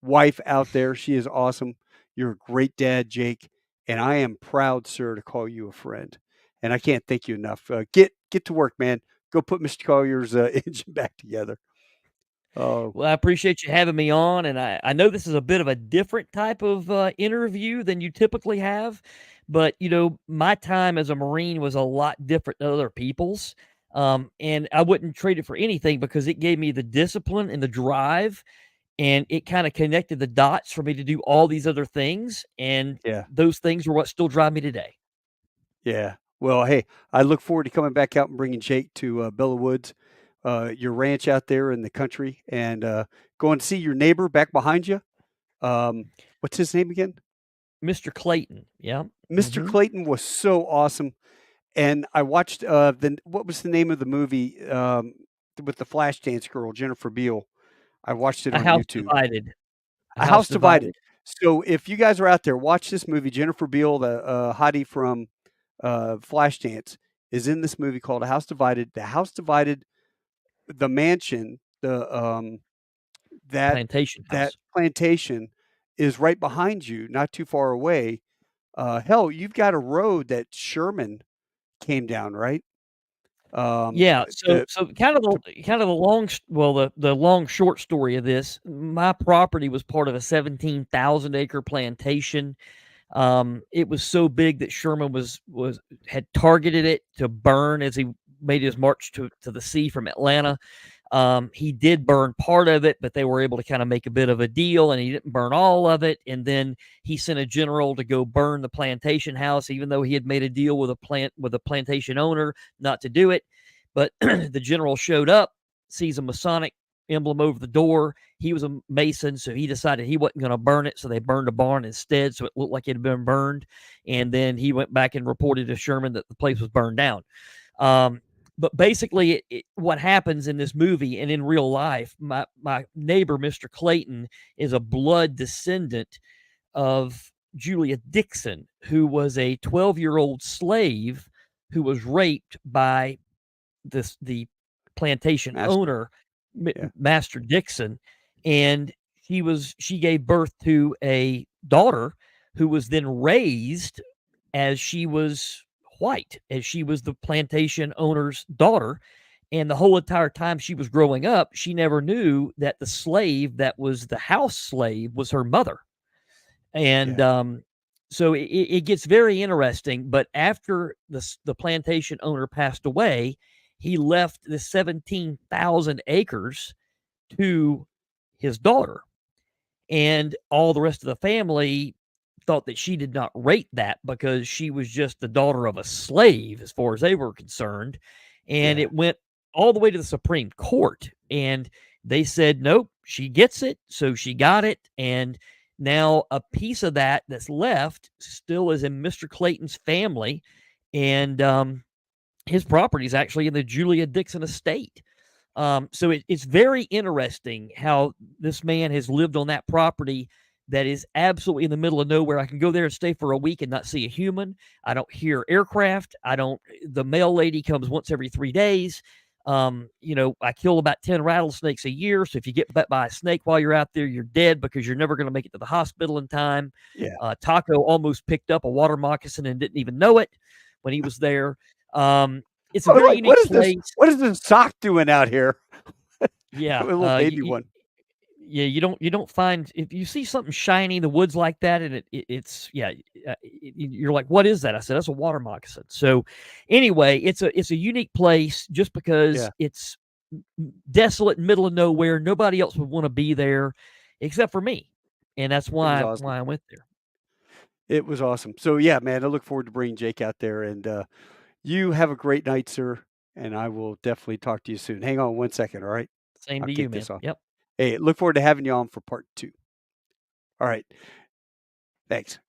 wife out there. She is awesome. You're a great dad, Jake, and I am proud, sir, to call you a friend. And I can't thank you enough. Get to work, man. Go put Mr. Collier's engine back together. Oh, Well, I appreciate you having me on, and I know this is a bit of a different type of, interview than you typically have, but, my time as a Marine was a lot different than other people's, and I wouldn't trade it for anything because it gave me the discipline and the drive, and it kinda connected the dots for me to do all these other things, and yeah, those things are what still drive me today. yeah. Well, hey, I look forward to coming back out and bringing Jake to Bella Woods, your ranch out there in the country, and going to see your neighbor back behind you. What's his name again? Mr. Clayton, yeah, Mr. mhm. Clayton was so awesome, and I watched, what was the name of the movie, with the Flashdance girl, Jennifer Beal? I watched it A on House YouTube. Divided. A A House House Divided. Divided. So, if you guys are out there, watch this movie. Jennifer Beal, the, hottie from, Flashdance, is in this movie called A House Divided. The House Divided, the mansion, that Plantation that House. plantation is right behind you, not too far away. Hell, you've got a road that Sherman came down, right? Yeah, so The so to kind of the the long short story of this, my property was part of a 17,000-acre plantation. It was so big that Sherman was had targeted it to burn as he made his march to the sea from Atlanta. He did burn part of it, but they were able to kind of make a bit of a deal, and he didn't burn all of it. And then he sent a general to go burn the plantation house, even though he had made a deal with a plantation owner not to do it. But the general showed up, sees a Masonic emblem over the door. He was a Mason, so he decided he wasn't going to burn it. So they burned a barn instead, so it looked like it had been burned. And then he went back and reported to Sherman that the place was burned down. Um, but basically, what happens in this movie and in real life, my neighbor, Mr. Clayton, is a blood descendant of Julia Dixon, who was a 12-year-old slave who was raped by the plantation master, owner, yeah. Master Dixon, and she gave birth to a daughter who was then raised as she was white, as she was the plantation owner's daughter. And the whole entire time she was growing up, she never knew that the slave that was the house slave was her mother. And Yeah. so it gets very interesting. But after the plantation owner passed away, he left the 17,000 acres to his daughter. And all the rest of the family thought that she did not rate that because she was just the daughter of a slave as far as they were concerned. And Yeah. it went all the way to the Supreme Court. And they said, nope, she gets it. So she got it. And now a piece of that that's left still is in Mr. Clayton's family. And his property is actually in the Julia Dixon estate. So it's very interesting how this man has lived on that property that is absolutely in the middle of nowhere. I can go there and stay for a week and not see a human. I don't hear aircraft. The mail lady comes once every 3 days. I kill about 10 rattlesnakes a year. So if you get bit by a snake while you're out there, you're dead because you're never going to make it to the hospital in time. Yeah. Taco almost picked up a water moccasin and didn't even know it when he was there. It's a Oh, very like, what unique is this? place. What is this sock doing out here? A Yeah, little baby one. yeah, you don't find if you see something shiny in the woods like that, and it's yeah, you're like, what is that? I said that's a water moccasin. So, anyway, it's a unique place just because Yeah. it's desolate, middle of nowhere. Nobody else would want to be there except for me, and that's It was why awesome. why I went there. It was awesome. So yeah, man, I look forward to bringing Jake out there, and you have a great night, sir. And I will definitely talk to you soon. Hang on one second, all right? Same I'll to you, kick man. this off. Yep. Hey, look forward to having you on for part 2. All right. Thanks.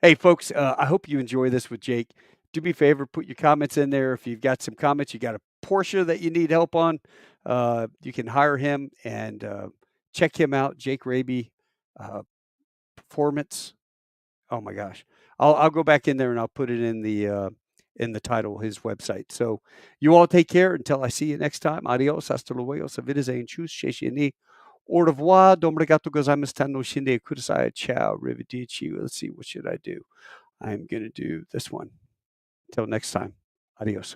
Hey, folks, I hope you enjoy this with Jake. Do me a favor, put your comments in there. If you've got some comments, you got a Porsche that you need help on, you can hire him and check him out, Jake Raby Performance. Oh my gosh. I'll go back in there and I'll put it in the title, his website. So you all take care until I see you next time. Adios, hasta luego, sa wiedersehen, tschüss, cześć ni, au revoir, dobrigato gozaimasu, no shinde kudasai, ciao, arrivederci. Let's see, what should I do? I'm going to do this one. Until next time, adios.